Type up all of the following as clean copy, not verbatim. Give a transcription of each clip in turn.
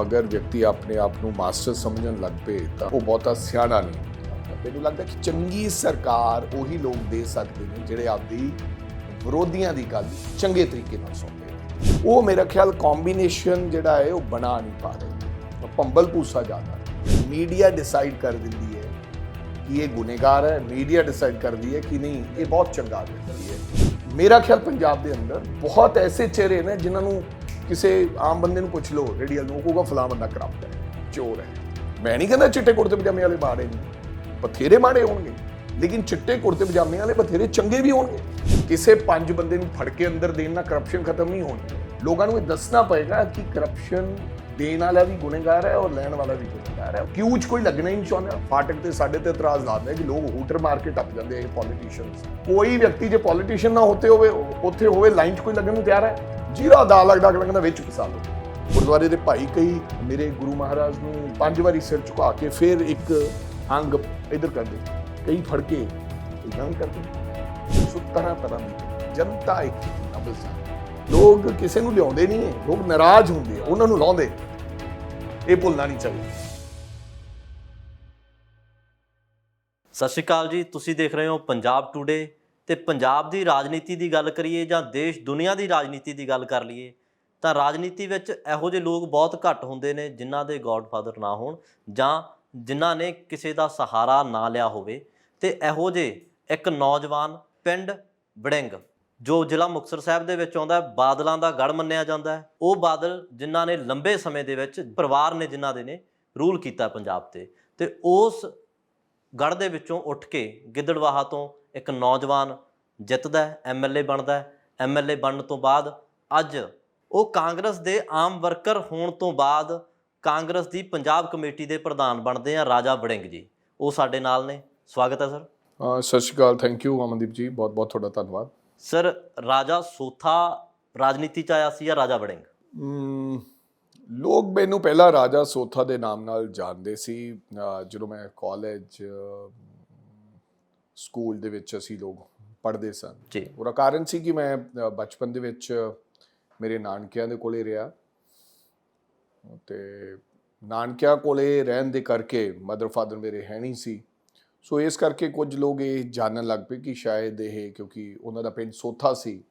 ਅਗਰ ਵਿਅਕਤੀ ਆਪਣੇ ਆਪ ਨੂੰ ਮਾਸਟਰ ਸਮਝਣ ਲੱਗ ਪਏ ਤਾਂ ਉਹ ਬਹੁਤਾ ਸਿਆਣਾ ਨਹੀਂ ਹੁੰਦਾ। ਮੈਨੂੰ ਲੱਗਦਾ ਕਿ ਚੰਗੀ ਸਰਕਾਰ ਉਹੀ ਲੋਕ ਦੇ ਸਕਦੇ ਨੇ ਜਿਹੜੇ ਆਪਦੀ ਵਿਰੋਧੀਆਂ ਦੀ ਗੱਲ ਚੰਗੇ ਤਰੀਕੇ ਨਾਲ ਸੁਣਦੇ ਨੇ। ਉਹ ਮੇਰਾ ਖਿਆਲ ਕੰਬੀਨੇਸ਼ਨ ਜਿਹੜਾ ਹੈ ਉਹ ਬਣਾ ਨਹੀਂ ਪਾ ਰਹੇ। ਪੰਬਲ ਪੂਸਾ ਜ਼ਿਆਦਾ ਮੀਡੀਆ ਡਿਸਾਈਡ ਕਰ ਦਿੰਦੀ ਹੈ ਕਿ ਇਹ ਗੁਨੇਗਾਰ ਹੈ, ਮੀਡੀਆ ਡਿਸਾਈਡ ਕਰਦੀ ਹੈ ਕਿ ਨਹੀਂ ਇਹ ਬਹੁਤ ਚੰਗਾ ਵਿਅਕਤੀ ਹੈ। ਮੇਰਾ ਖਿਆਲ ਪੰਜਾਬ ਦੇ ਅੰਦਰ ਬਹੁਤ ਐਸੇ ਚਿਹਰੇ ਨੇ ਜਿਨ੍ਹਾਂ ਨੂੰ ਕਿਸੇ ਆਮ ਬੰਦੇ ਨੂੰ ਪੁੱਛ ਲਓ ਰੇਡੀਅਲ ਨੂੰ ਕਹੂਗਾ ਫਲਾਂ ਬੰਦਾ ਕਰਪਟ ਹੈ, ਚੋਰ ਹੈ। ਮੈਂ ਨਹੀਂ ਕਹਿੰਦਾ ਚਿੱਟੇ ਕੁੜਤੇ ਪਜਾਮੇ ਵਾਲੇ ਮਾੜੇ ਨਹੀਂ, ਬਥੇਰੇ ਮਾੜੇ ਹੋਣਗੇ, ਲੇਕਿਨ ਚਿੱਟੇ ਕੁੜਤੇ ਪਜਾਮੇ ਵਾਲੇ ਬਥੇਰੇ ਚੰਗੇ ਵੀ ਹੋਣਗੇ। ਕਿਸੇ 5 ਬੰਦੇ ਨੂੰ ਫੜ ਕੇ ਅੰਦਰ ਦੇਣ ਨਾਲ ਕਰਪਸ਼ਨ ਖਤਮ ਨਹੀਂ ਹੋਣੀ। ਲੋਕਾਂ ਨੂੰ ਇਹ ਦੱਸਣਾ ਪਏਗਾ ਕਿ ਕਰਪਸ਼ਨ ਦੇਣ ਵਾਲਾ ਵੀ ਗੁਨੇਗਾਰ ਹੈ ਔਰ ਲੈਣ ਵਾਲਾ ਵੀ ਗੁਨੇਗਾਰ ਹੈ। ਕਿਉਂ ਕੋਈ ਲੱਗਣਾ ਹੀ ਨਹੀਂ ਚਾਹੁੰਦਾ। ਫਾਟਕ ਤੇ ਸਾਡੇ ਤੇ ਇਤਰਾਜ਼ ਲਾਉਂਦੇ ਕਿ ਲੋਕ ਹੂਟਰ ਮਾਰ ਕੇ ਟੱਪ ਜਾਂਦੇ ਆ ਪੋਲੀਟੀਸ਼ੀਅਨਸ। ਕੋਈ ਵਿਅਕਤੀ ਜੇ ਪੋਲੀਟੀਸ਼ੀਅਨ ਨਾ ਹੋਤੇ ਹੋਵੇ ਉੱਥੇ ਹੋਵੇ ਲਾਈਨ 'ਚ ਕੋਈ ਲੱਗਣ ਨੂੰ ਤਿਆਰ ਹੈ, ਜੀਰਾ ਦਾ ਲੱਗਦਾ ਕਹਿੰਦਾ ਵਿੱਚ ਫਸਾ ਲਓ। ਗੁਰਦੁਆਰੇ ਦੇ ਭਾਈ ਕਈ ਮੇਰੇ ਗੁਰੂ ਮਹਾਰਾਜ ਨੂੰ 5 ਵਾਰੀ ਸਿਰ ਝੁਕਾ ਕੇ ਫਿਰ ਇੱਕ ਅੰਗ ਇੱਧਰ ਕਰਦੇ, ਕਈ ਫੜ ਕੇ ਇਦਾਂ ਕਰਦੇ। ਸੋ ਤਰ੍ਹਾਂ ਦੀ ਜਨਤਾ ਇੱਕ ਅੰਮ੍ਰਿਤਸਰ ਲੋਕ ਕਿਸੇ ਨੂੰ ਲਿਆਉਂਦੇ ਨਹੀਂ ਹੈ, ਲੋਕ ਨਾਰਾਜ਼ ਹੁੰਦੇ ਆ, ਉਹਨਾਂ ਨੂੰ ਲਾਉਂਦੇ। ਇਹ ਭੁੱਲਣਾ ਨਹੀਂ ਚਾਹੀਦਾ। ਸਤਿ ਸ਼੍ਰੀ ਅਕਾਲ ਜੀ, ਤੁਸੀਂ ਦੇਖ ਰਹੇ ਹੋ ਪੰਜਾਬ ਟੂਡੇ। ਤੇ ਪੰਜਾਬ ਦੀ ਰਾਜਨੀਤੀ ਦੀ ਗੱਲ ਕਰੀਏ ਜਾਂ ਦੇਸ਼ ਦੁਨੀਆ ਦੀ ਰਾਜਨੀਤੀ ਦੀ ਗੱਲ ਕਰ ਲਈਏ ਤਾਂ ਰਾਜਨੀਤੀ ਵਿੱਚ ਇਹੋ ਜਿਹੇ ਲੋਕ ਬਹੁਤ ਘੱਟ ਹੁੰਦੇ ਨੇ ਜਿਨ੍ਹਾਂ ਦੇ ਗੋਡਫਾਦਰ ਨਾ ਹੋਣ ਜਾਂ ਜਿਨ੍ਹਾਂ ਨੇ ਕਿਸੇ ਦਾ ਸਹਾਰਾ ਨਾ ਲਿਆ ਹੋਵੇ। ਤੇ ਇਹੋ ਜਿਹੇ ਇੱਕ ਨੌਜਵਾਨ ਪਿੰਡ ਵੜਿੰਗ ਜੋ ਜ਼ਿਲ੍ਹਾ ਮੁਕਤਸਰ ਸਾਹਿਬ ਦੇ ਵਿੱਚ ਆਉਂਦਾ, ਬਾਦਲਾਂ ਦਾ ਗੜ੍ਹ ਮੰਨਿਆ ਜਾਂਦਾ ਹੈ। ਉਹ ਬਾਦਲ ਜਿਨ੍ਹਾਂ ਨੇ ਲੰਬੇ ਸਮੇਂ ਦੇ ਵਿੱਚ ਪਰਿਵਾਰ ਨੇ ਜਿਨ੍ਹਾਂ ਦੇ ਨੇ ਰੂਲ ਕੀਤਾ ਪੰਜਾਬ ਤੇ ਉਸ ਗੜ੍ਹ ਦੇ ਵਿੱਚੋਂ ਉੱਠ ਕੇ ਗਿੱਦੜਵਾਹਾ ਤੋਂ ਇੱਕ ਨੌਜਵਾਨ ਜਿੱਤਦਾ, ਐਮਐਲਏ ਬਣਦਾ। ਐਮਐਲਏ ਬਣਨ ਤੋਂ ਬਾਅਦ ਅੱਜ ਉਹ ਕਾਂਗਰਸ ਦੇ ਆਮ ਵਰਕਰ ਹੋਣ ਤੋਂ ਬਾਅਦ ਕਾਂਗਰਸ ਦੀ ਪੰਜਾਬ ਕਮੇਟੀ ਦੇ ਪ੍ਰਧਾਨ ਬਣਦੇ ਆ ਰਾਜਾ ਵੜਿੰਗ ਜੀ। ਉਹ ਸਾਡੇ ਨਾਲ ਨੇ। ਸਵਾਗਤ ਹੈ ਸਰ। ਸਤਿ ਸ਼੍ਰੀ ਅਕਾਲ, ਥੈਂਕ ਯੂ ਅਮਨਦੀਪ ਜੀ, ਬਹੁਤ ਬਹੁਤ ਤੁਹਾਡਾ ਧੰਨਵਾਦ। ਸਰ, ਰਾਜਾ ਸੋਥਾ ਰਾਜਨੀਤੀ 'ਚ ਆਇਆ ਸੀ ਜਾਂ ਰਾਜਾ ਵੜਿੰਗ? ਲੋਕ ਮੈਨੂੰ ਪਹਿਲਾਂ ਰਾਜਾ ਸੋਥਾ ਦੇ ਨਾਮ ਨਾਲ ਜਾਣਦੇ ਸੀ। ਜਦੋਂ ਮੈਂ ਕਾਲਜ ਸਕੂਲ ਦੇ ਵਿੱਚ ਅਸੀਂ ਲੋਕ ਪੜ੍ਹਦੇ ਸਨ ਜੀ। ਉਹਦਾ ਕਾਰਨ ਸੀ ਕਿ ਮੈਂ ਬਚਪਨ ਦੇ ਵਿੱਚ ਮੇਰੇ ਨਾਨਕਿਆਂ ਦੇ ਕੋਲੇ ਰਿਹਾ ਅਤੇ ਨਾਨਕਿਆਂ ਕੋਲੇ ਰਹਿਣ ਦੇ ਕਰਕੇ ਮਦਰ ਫਾਦਰ ਮੇਰੇ ਹੈ ਨਹੀਂ ਸੀ। ਸੋ ਇਸ ਕਰਕੇ ਕੁਝ ਲੋਕ ਇਹ ਜਾਣਨ ਲੱਗ ਪਏ ਕਿ ਸ਼ਾਇਦ ਇਹ, ਕਿਉਂਕਿ ਉਹਨਾਂ ਦਾ ਪਿੰਡ ਸੋਥਾ ਸੀ,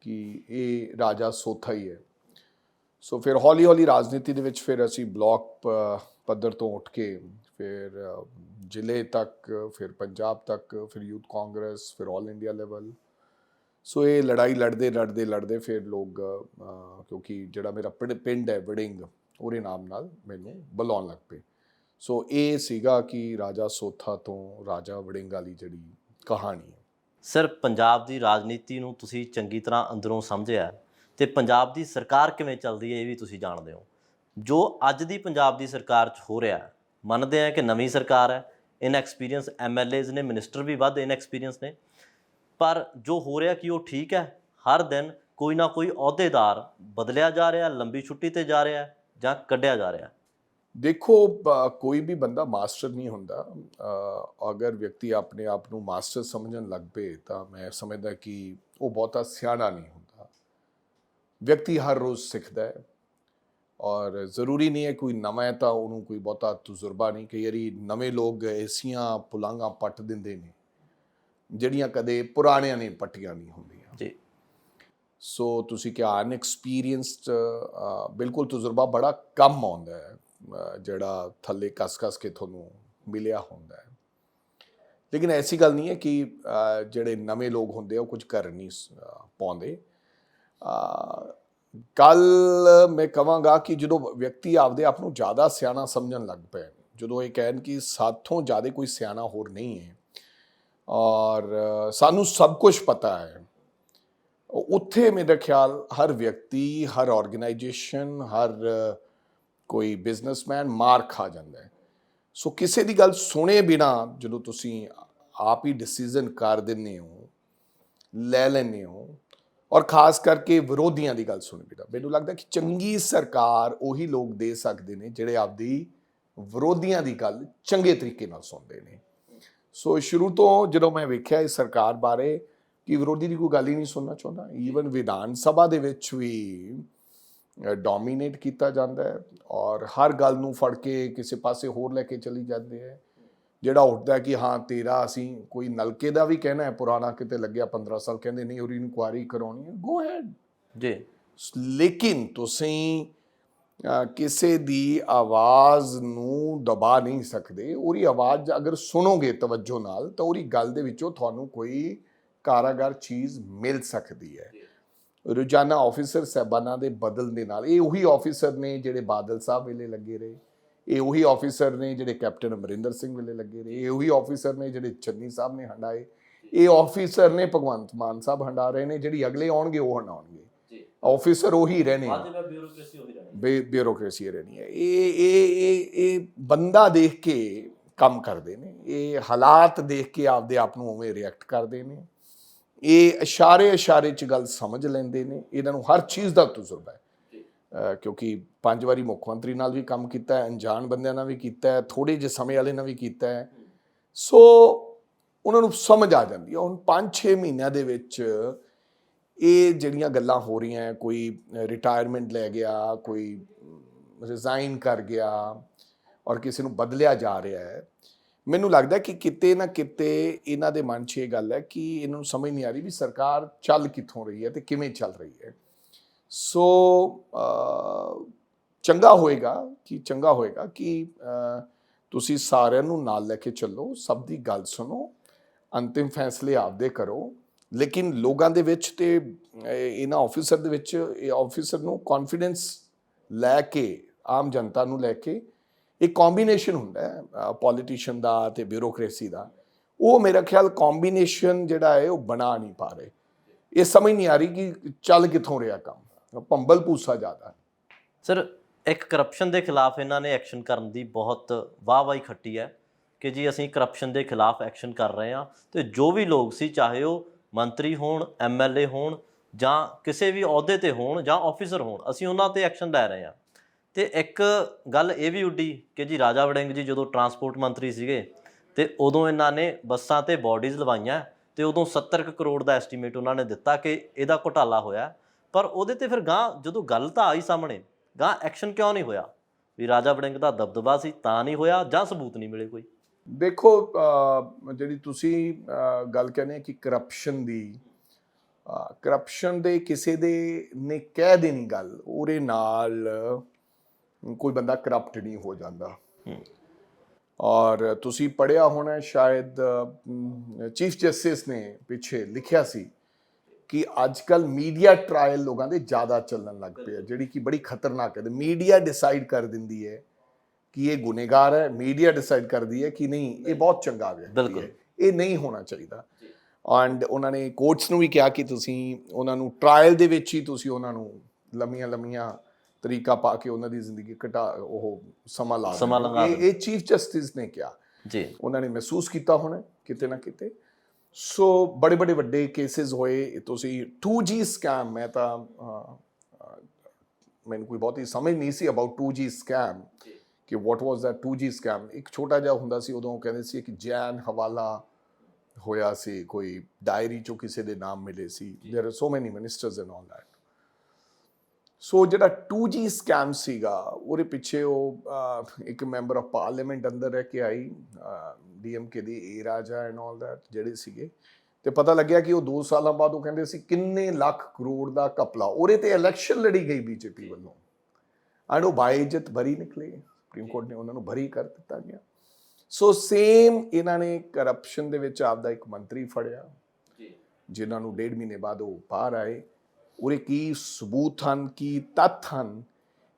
ਕਿ ਇਹ ਰਾਜਾ ਸੋਥਾ ਹੀ ਹੈ। ਸੋ ਫਿਰ ਹੌਲੀ ਹੌਲੀ ਰਾਜਨੀਤੀ ਦੇ ਵਿੱਚ ਫਿਰ ਅਸੀਂ ਬਲਾਕ ਪੱਧਰ ਤੋਂ ਉੱਠ ਕੇ ਫਿਰ ਜ਼ਿਲ੍ਹੇ ਤੱਕ, ਫਿਰ ਪੰਜਾਬ ਤੱਕ, ਫਿਰ ਯੂਥ ਕਾਂਗਰਸ, ਫਿਰ ਆਲ ਇੰਡੀਆ ਲੈਵਲ। ਸੋ ਇਹ ਲੜਾਈ ਲੜਦੇ ਫਿਰ ਲੋਕ, ਕਿਉਂਕਿ ਜਿਹੜਾ ਮੇਰਾ ਪਿੰਡ ਹੈ ਵੜਿੰਗ, ਉਹਦੇ ਨਾਮ ਨਾਲ ਮੈਨੂੰ ਬੁਲਾਉਣ ਲੱਗ ਪਏ। ਸੋ ਇਹ ਸੀਗਾ ਕਿ ਰਾਜਾ ਸੋਥਾ ਤੋਂ ਰਾਜਾ ਵੜਿੰਗ ਵਾਲੀ ਜਿਹੜੀ ਕਹਾਣੀ ਹੈ। ਸਰ, ਪੰਜਾਬ ਦੀ ਰਾਜਨੀਤੀ ਨੂੰ ਤੁਸੀਂ ਚੰਗੀ ਤਰ੍ਹਾਂ ਅੰਦਰੋਂ ਸਮਝਿਆ ਤੇ ਪੰਜਾਬ ਦੀ ਸਰਕਾਰ ਕਿਵੇਂ ਚੱਲਦੀ ਹੈ ਇਹ ਵੀ ਤੁਸੀਂ ਜਾਣਦੇ ਹੋ। ਜੋ ਅੱਜ ਦੀ ਪੰਜਾਬ ਦੀ ਸਰਕਾਰ 'ਚ ਹੋ ਰਿਹਾ, ਮੰਨਦੇ ਆ ਕਿ ਨਵੀਂ ਸਰਕਾਰ ਹੈ, ਇਨਐਕਸਪੀਰੀਅੰਸ ਐਮਐਲਏਜ਼ ਨੇ, ਮਿਨਿਸਟਰ ਵੀ ਵੱਧ ਇਨਐਕਸਪੀਰੀਅੰਸ ਨੇ, ਪਰ ਜੋ ਹੋ ਰਿਹਾ ਕਿ ਉਹ ਠੀਕ ਹੈ? ਹਰ ਦਿਨ ਕੋਈ ਨਾ ਕੋਈ ਅਹੁਦੇਦਾਰ ਬਦਲਿਆ ਜਾ ਰਿਹਾ, ਲੰਬੀ ਛੁੱਟੀ 'ਤੇ ਜਾ ਰਿਹਾ ਜਾਂ ਕੱਢਿਆ ਜਾ ਰਿਹਾ। ਦੇਖੋ, ਕੋਈ ਵੀ ਬੰਦਾ ਮਾਸਟਰ ਨਹੀਂ ਹੁੰਦਾ। ਅਗਰ ਵਿਅਕਤੀ ਆਪਣੇ ਆਪ ਨੂੰ ਮਾਸਟਰ ਸਮਝਣ ਲੱਗ ਪਏ ਤਾਂ ਮੈਂ ਸਮਝਦਾ ਕਿ ਉਹ ਬਹੁਤਾ ਸਿਆਣਾ ਨਹੀਂ ਹੁੰਦਾ। ਵਿਅਕਤੀ ਹਰ ਰੋਜ਼ ਸਿੱਖਦਾ ਹੈ ਔਰ ਜ਼ਰੂਰੀ ਨਹੀਂ ਹੈ ਕੋਈ ਨਵਾਂ ਹੈ ਤਾਂ ਉਹਨੂੰ ਕੋਈ ਬਹੁਤਾ ਤਜਰਬਾ ਨਹੀਂ। ਕਈ ਵਾਰੀ ਨਵੇਂ ਲੋਕ ਐਸੀਆਂ ਪੁਲਾਂਘਾਂ ਪੱਟ ਦਿੰਦੇ ਨੇ ਜਿਹੜੀਆਂ ਕਦੇ ਪੁਰਾਣਿਆਂ ਨੇ ਪੱਟੀਆਂ ਨਹੀਂ ਹੁੰਦੀਆਂ ਜੀ। ਸੋ ਤੁਸੀਂ ਕਿਹਾ ਅਨਐਕਸਪੀਰੀਅੰਸਡ, ਬਿਲਕੁਲ ਤਜਰਬਾ ਬੜਾ ਕਮ ਆਉਂਦਾ ਹੈ ਜਿਹੜਾ ਥੱਲੇ ਕੱਸ ਕੇ ਤੁਹਾਨੂੰ ਮਿਲਿਆ ਹੁੰਦਾ ਹੈ। ਲੇਕਿਨ ਐਸੀ ਗੱਲ ਨਹੀਂ ਹੈ ਕਿ ਜਿਹੜੇ ਨਵੇਂ ਲੋਕ ਹੁੰਦੇ ਆ ਉਹ ਕੁਝ ਕਰ ਨਹੀਂ ਪਾਉਂਦੇ। ਕੱਲ ਮੈਂ ਕਹਾਂਗਾ ਕਿ ਜਦੋਂ ਵਿਅਕਤੀ ਆਪਦੇ ਆਪ ਨੂੰ ਜ਼ਿਆਦਾ ਸਿਆਣਾ ਸਮਝਣ ਲੱਗ ਪਏ, ਜਦੋਂ ਇਹ ਕਹਿਣ ਕਿ ਸਾਥੋਂ ਜ਼ਿਆਦਾ ਕੋਈ ਸਿਆਣਾ ਹੋਰ ਨਹੀਂ ਹੈ ਔਰ ਸਾਨੂੰ ਸਭ ਕੁਝ ਪਤਾ ਹੈ, ਉੱਥੇ ਮੇਰਾ ਖਿਆਲ ਹਰ ਵਿਅਕਤੀ, ਹਰ ਆਰਗੇਨਾਈਜੇਸ਼ਨ, ਹਰ ਕੋਈ ਬਿਜ਼ਨਸਮੈਨ ਮਾਰ ਖਾ ਜਾਂਦਾ ਹੈ। ਸੋ ਕਿਸੇ ਦੀ ਗੱਲ ਸੁਣੇ ਬਿਨਾ ਜਦੋਂ ਤੁਸੀਂ ਆਪ ਹੀ ਡਿਸੀਜ਼ਨ ਕਰ ਦਿੰਦੇ ਹੋ, ਲੈ ਲੈਂਦੇ ਹੋ, ਔਰ ਖਾਸ ਕਰਕੇ ਵਿਰੋਧੀਆਂ ਦੀ ਗੱਲ ਸੁਣ ਬਿਨਾ, ਮੈਨੂੰ ਲੱਗਦਾ ਕਿ ਚੰਗੀ ਸਰਕਾਰ ਉਹੀ ਲੋਕ ਦੇ ਸਕਦੇ ਨੇ ਜਿਹੜੇ ਆਪਦੀ ਵਿਰੋਧੀਆਂ ਦੀ ਗੱਲ ਚੰਗੇ ਤਰੀਕੇ ਨਾਲ ਸੁਣਦੇ ਨੇ। ਸੋ ਸ਼ੁਰੂ ਤੋਂ ਜਦੋਂ ਮੈਂ ਵੇਖਿਆ ਇਸ ਸਰਕਾਰ ਬਾਰੇ ਕਿ ਵਿਰੋਧੀ ਦੀ ਕੋਈ ਗੱਲ ਹੀ ਨਹੀਂ ਸੁਣਨਾ ਚਾਹੁੰਦਾ, ਈਵਨ ਵਿਧਾਨ ਸਭਾ ਦੇ ਵਿੱਚ ਵੀ ਡੋਮੀਨੇਟ ਕੀਤਾ ਜਾਂਦਾ ਹੈ ਔਰ ਹਰ ਗੱਲ ਨੂੰ ਫੜ ਕੇ ਕਿਸੇ ਪਾਸੇ ਹੋਰ ਲੈ ਕੇ ਚਲੀ ਜਾਂਦੇ ਹੈ। ਜਿਹੜਾ ਉੱਠਦਾ ਕਿ ਹਾਂ ਤੇਰਾ ਅਸੀਂ ਕੋਈ ਨਲਕੇ ਦਾ ਵੀ ਕਹਿਣਾ ਹੈ ਪੁਰਾਣਾ ਕਿਤੇ ਲੱਗਿਆ 15 ਸਾਲ, ਕਹਿੰਦੇ ਨਹੀਂ ਉਹਦੀ ਇਨਕੁਆਇਰੀ ਕਰਾਉਣੀ ਹੈ, ਗੋ ਹੈਡ ਜੀ। ਲੇਕਿਨ ਤੁਸੀਂ ਕਿਸੇ ਦੀ ਆਵਾਜ਼ ਨੂੰ ਦਬਾ ਨਹੀਂ ਸਕਦੇ। ਉਹਦੀ ਆਵਾਜ਼ ਅਗਰ ਸੁਣੋਗੇ ਤਵੱਜੋ ਨਾਲ ਤਾਂ ਉਹਦੀ ਗੱਲ ਦੇ ਵਿੱਚੋਂ ਤੁਹਾਨੂੰ ਕੋਈ ਕਾਰਾਗਰ ਚੀਜ਼ ਮਿਲ ਸਕਦੀ ਹੈ। ਰੋਜ਼ਾਨਾ ਆਫਿਸਰ ਸਾਹਿਬਾਨਾਂ ਦੇ ਬਦਲਣ ਦੇ ਨਾਲ ਇਹ ਉਹੀ ਆਫਿਸਰ ਨੇ ਜਿਹੜੇ ਬਾਦਲ ਸਾਹਿਬ ਵੇਲੇ ਲੱਗੇ ਰਹੇ, ਇਹ ਉਹੀ ਆਫਿਸਰ ਨੇ ਜਿਹੜੇ ਕੈਪਟਨ ਅਮਰਿੰਦਰ ਸਿੰਘ ਵੇਲੇ ਲੱਗੇ ਰਹੇ, ਇਹ ਉਹੀ ਆਫਿਸਰ ਨੇ ਜਿਹੜੇ ਚੰਨੀ ਸਾਹਿਬ ਨੇ ਹੰਡਾਏ, ਇਹ ਆਫਿਸਰ ਨੇ ਭਗਵੰਤ ਮਾਨ ਸਾਹਿਬ ਹੰਡਾ ਰਹੇ ਨੇ, ਜਿਹੜੀ ਅਗਲੇ ਆਉਣਗੇ ਉਹ ਹੰਡਾਉਣਗੇ। ਆਫਿਸਰ ਉਹੀ ਰਹਿਣੇ, ਬਿਊਰੋਕ੍ਰੇਸੀ ਰਹਿਣੀ ਹੈ। ਇਹ ਬੰਦਾ ਦੇਖ ਕੇ ਕੰਮ ਕਰਦੇ ਨੇ, ਇਹ ਹਾਲਾਤ ਦੇਖ ਕੇ ਆਪਦੇ ਆਪ ਨੂੰ ਉਵੇਂ ਰਿਐਕਟ ਕਰਦੇ ਨੇ, ਇਹ ਇਸ਼ਾਰੇ 'ਚ ਗੱਲ ਸਮਝ ਲੈਂਦੇ ਨੇ। ਇਹਨਾਂ ਨੂੰ ਹਰ ਚੀਜ਼ ਦਾ ਤਜਰਬਾ ਹੈ ਕਿਉਂਕਿ 5 ਵਾਰੀ ਮੁੱਖ ਮੰਤਰੀ ਨਾਲ ਵੀ ਕੰਮ ਕੀਤਾ ਹੈ, ਅਣਜਾਣ ਬੰਦਿਆਂ ਨਾਲ ਵੀ ਕੀਤਾ ਹੈ, ਥੋੜ੍ਹੇ ਜਿਹੇ ਸਮੇਂ ਵਾਲੇ ਨਾਲ ਵੀ ਕੀਤਾ ਹੈ। ਸੋ ਉਹਨਾਂ ਨੂੰ ਸਮਝ ਆ ਜਾਂਦੀ ਹੈ। ਹੁਣ 5-6 ਮਹੀਨਿਆਂ ਦੇ ਵਿੱਚ ਇਹ ਜਿਹੜੀਆਂ ਗੱਲਾਂ ਹੋ ਰਹੀਆਂ, ਕੋਈ ਰਿਟਾਇਰਮੈਂਟ ਲੈ ਗਿਆ, ਕੋਈ ਰਿਜ਼ਾਈਨ ਕਰ ਗਿਆ ਔਰ ਕਿਸੇ ਨੂੰ ਬਦਲਿਆ ਜਾ ਰਿਹਾ ਹੈ, ਮੈਨੂੰ ਲੱਗਦਾ ਕਿ ਕਿਤੇ ਨਾ ਕਿਤੇ ਇਹਨਾਂ ਦੇ ਮਨ 'ਚ ਇਹ ਗੱਲ ਹੈ ਕਿ ਇਹਨਾਂ ਨੂੰ ਸਮਝ ਨਹੀਂ ਆ ਰਹੀ ਵੀ ਸਰਕਾਰ ਚੱਲ ਕਿੱਥੋਂ ਰਹੀ ਹੈ ਤੇ ਕਿਵੇਂ ਚੱਲ ਰਹੀ ਹੈ। ਸੋ ਚੰਗਾ ਹੋਏਗਾ ਕਿ ਤੁਸੀਂ ਸਾਰਿਆਂ ਨੂੰ ਨਾਲ ਲੈ ਕੇ ਚੱਲੋ, ਸਭ ਦੀ ਗੱਲ ਸੁਣੋ, ਅੰਤਿਮ ਫੈਸਲੇ ਆਪਦੇ ਕਰੋ। ਲੇਕਿਨ ਲੋਕਾਂ ਦੇ ਵਿੱਚ ਤੇ ਇਹਨਾਂ ਆਫਿਸਰ ਦੇ ਵਿੱਚ ਇਹ ਆਫਿਸਰ ਨੂੰ ਕੌਨਫੀਡੈਂਸ ਲੈ ਕੇ, ਆਮ ਜਨਤਾ ਨੂੰ ਲੈ ਕੇ ਇੱਕ ਕੰਬੀਨੇਸ਼ਨ ਹੁੰਦਾ ਹੈ ਪੋਲੀਟੀਸ਼ੀਅਨ ਦਾ ਤੇ ਬਿਊਰੋਕ੍ਰੇਸੀ ਦਾ। ਉਹ ਮੇਰਾ ਖਿਆਲ ਕੰਬੀਨੇਸ਼ਨ ਜਿਹੜਾ ਹੈ ਉਹ ਬਣਾ ਨਹੀਂ ਪਾ ਰਹੇ। ਇਹ ਸਮਝ ਨਹੀਂ ਆ ਰਹੀ ਕਿ ਚੱਲ ਕਿੱਥੋਂ ਰਿਹਾ ਕੰਮ, ਭੰਬਲ ਭੂਸਾ ਜ਼ਿਆਦਾ। ਸਰ, ਇੱਕ ਕਰਪਸ਼ਨ ਦੇ ਖਿਲਾਫ ਇਹਨਾਂ ਨੇ ਐਕਸ਼ਨ ਕਰਨ ਦੀ ਬਹੁਤ ਵਾਹਵਾਹੀ ਖੱਟੀ ਹੈ ਕਿ ਜੀ ਅਸੀਂ ਕਰਪਸ਼ਨ ਦੇ ਖਿਲਾਫ ਐਕਸ਼ਨ ਕਰ ਰਹੇ ਹਾਂ, ਤੇ ਜੋ ਵੀ ਲੋਕ ਸੀ, ਚਾਹੇ ਉਹ ਮੰਤਰੀ ਹੋਣ, MLA ਹੋਣ ਜਾਂ ਕਿਸੇ ਵੀ ਅਹੁਦੇ ਤੇ ਹੋਣ ਜਾਂ ਆਫਿਸਰ ਹੋਣ, ਅਸੀਂ ਉਹਨਾਂ ਤੇ ਐਕਸ਼ਨ ਲੈ ਰਹੇ ਹਾਂ। ਤੇ ਇੱਕ ਗੱਲ ਇਹ ਵੀ ਉੱਡੀ ਕਿ ਜੀ ਰਾਜਾ ਵੜਿੰਗ ਜੀ ਜਦੋਂ ਟਰਾਂਸਪੋਰਟ ਮੰਤਰੀ ਸੀਗੇ ਤੇ ਉਦੋਂ ਇਹਨਾਂ ਨੇ ਬੱਸਾਂ ਤੇ ਬੋਡੀਜ਼ ਲਵਾਈਆਂ ਤੇ ਉਦੋਂ 70 ਕਰੋੜ ਦਾ ਐਸਟੀਮੇਟ ਉਹਨਾਂ ਨੇ ਦਿੱਤਾ ਕਿ ਇਹਦਾ ਘੁਟਾਲਾ ਹੋਇਆ। ਪਰ ਉਹਦੇ ਤੇ ਫਿਰ ਗਾਂ ਜਦੋਂ ਗੱਲ ਤਾਂ ਆਈ ਸਾਹਮਣੇ, ਗਾਂ ਐਕਸ਼ਨ ਕਿਉਂ ਨਹੀਂ ਹੋਇਆ? ਵੀ ਰਾਜਾ ਵੜਿੰਗ ਦਾ ਦਬਦਬਾ ਸੀ ਤਾਂ ਨਹੀਂ ਹੋਇਆ ਜਾਂ ਸਬੂਤ ਨਹੀਂ ਮਿਲੇ ਕੋਈ? ਦੇਖੋ, ਜਿਹੜੀ ਤੁਸੀਂ ਗੱਲ ਕਹਿੰਦੇ ਕਿ ਕਰਪਸ਼ਨ ਦੇ ਕਿਸੇ ਦੇ ਨੇ ਕਹਿ ਦੇਣੀ ਗੱਲ, ਉਹਦੇ ਨਾਲ ਕੋਈ ਬੰਦਾ ਕਰਪਟ ਨਹੀਂ ਹੋ ਜਾਂਦਾ। ਔਰ ਤੁਸੀਂ ਪੜ੍ਹਿਆ ਹੋਣਾ ਸ਼ਾਇਦ, ਚੀਫ ਜਸਟਿਸ ਨੇ ਪਿੱਛੇ ਲਿਖਿਆ ਸੀ ਕਿ ਅੱਜ ਕੱਲ ਮੀਡੀਆ ਟ੍ਰਾਇਲ ਲੋਕਾਂ ਦੇ ਜ਼ਿਆਦਾ ਚੱਲਣ ਲੱਗ ਪਿਆ, ਜਿਹੜੀ ਕਿ ਬੜੀ ਖਤਰਨਾਕ ਹੈ। ਮੀਡੀਆ ਡਿਸਾਈਡ ਕਰ ਦਿੰਦੀ ਹੈ ਕਿ ਇਹ ਗੁਨੇਗਾਰ ਹੈ, ਮੀਡੀਆ ਡਿਸਾਈਡ ਕਰਦੀ ਹੈ ਕਿ ਨਹੀਂ ਇਹ ਬਹੁਤ ਚੰਗਾ ਵਿਅਕਤੀ ਹੈ। ਇਹ ਨਹੀਂ ਹੋਣਾ ਚਾਹੀਦਾ। ਐਂਡ ਉਹਨਾਂ ਨੇ ਕੋਰਟਸ ਨੂੰ ਵੀ ਕਿਹਾ ਕਿ ਤੁਸੀਂ ਉਹਨਾਂ ਨੂੰ ਟ੍ਰਾਇਲ ਦੇ ਵਿੱਚ ਹੀ ਤੁਸੀਂ ਉਹਨਾਂ ਨੂੰ ਲੰਮੀਆਂ ਤਰੀਕਾ ਪਾ ਕੇ ਉਹਨਾਂ ਦੀ ਜ਼ਿੰਦਗੀ ਉਹ ਸਮਾਂ ਲਾ ਇਹ ਚੀਫ ਜਸਟਿਸ ਨੇ ਕਿਹਾ ਜੀ। ਉਹਨਾਂ ਨੇ ਮਹਿਸੂਸ ਕੀਤਾ ਹੋਣਾ ਕਿਤੇ ਨਾ ਕਿਤੇ। ਸੋ ਬੜੇ ਵੱਡੇ ਕੇਸਿਸ ਹੋਏ। ਤੁਸੀਂ 2G ਸਕੈਮ, ਮੈਂ ਤਾਂ ਮੈਨੂੰ ਕੋਈ ਬਹੁਤੀ ਸਮਝ ਨਹੀਂ ਸੀ ਅਬਾਊਟ 2G ਸਕੈਮ ਕਿ ਵਾਟ ਵਾਜ਼ ਦਾ 2G ਸਕੈਮ। ਇੱਕ ਛੋਟਾ ਜਿਹਾ ਹੁੰਦਾ ਸੀ ਉਦੋਂ, ਕਹਿੰਦੇ ਸੀ ਕਿ ਜੈਨ ਹਵਾਲਾ ਹੋਇਆ ਸੀ, ਕੋਈ ਡਾਇਰੀ ਚੋਂ ਕਿਸੇ ਦੇ ਨਾਮ ਮਿਲੇ ਸੀ। ਦੇयर ਆਰ ਸੋ ਮੈਨੀ ਮਿਨਿਸਟਰਸ ਐਂਡ ਆਲ ਦੈਟ। ਸੋ ਜਿਹੜਾ 2G ਸਕੈਮ ਸੀਗਾ, ਉਹਦੇ ਪਿੱਛੇ ਉਹ ਇੱਕ ਮੈਂਬਰ ਆਫ ਪਾਰਲੀਮੈਂਟ ਅੰਦਰ ਰਹਿ ਕੇ ਆਈ, DMK ਦੀ ਏ ਰਾਜਾ ਐਂਡ ਆਲ ਦੈਟ ਜਿਹੜੇ ਸੀਗੇ, ਤੇ ਪਤਾ ਲੱਗਿਆ ਕਿ ਉਹ 2 ਸਾਲਾਂ ਬਾਅਦ ਉਹ ਕਹਿੰਦੇ ਸੀ ਕਿੰਨੇ ਲੱਖ ਕਰੋੜ ਦਾ ਘਪਲਾ। ਉਹਦੇ ਤੇ ਇਲੈਕਸ਼ਨ ਲੜੀ ਗਈ BJP ਵੱਲੋਂ, ਐਂਡ ਉਹ ਬਾਇਜ਼ਤ ਬਰੀ ਨਿਕਲੇ। ਸੁਪਰੀਮ ਕੋਰਟ ਨੇ ਉਹਨਾਂ ਨੂੰ ਬਰੀ ਕਰ ਦਿੱਤਾ ਗਿਆ। ਸੋ ਸੇਮ ਇਹਨਾਂ ਨੇ ਕਰਪਸ਼ਨ ਦੇ ਵਿੱਚ ਆਪਦਾ ਇੱਕ ਮੰਤਰੀ ਫੜਿਆ, ਜਿਨ੍ਹਾਂ ਨੂੰ 1.5 ਮਹੀਨੇ ਬਾਅਦ ਉਹ ਬਾਹਰ ਆਏ। ਉਹਦੇ ਕੀ ਸਬੂਤ ਹਨ, ਕੀ ਤੱਥ ਹਨ,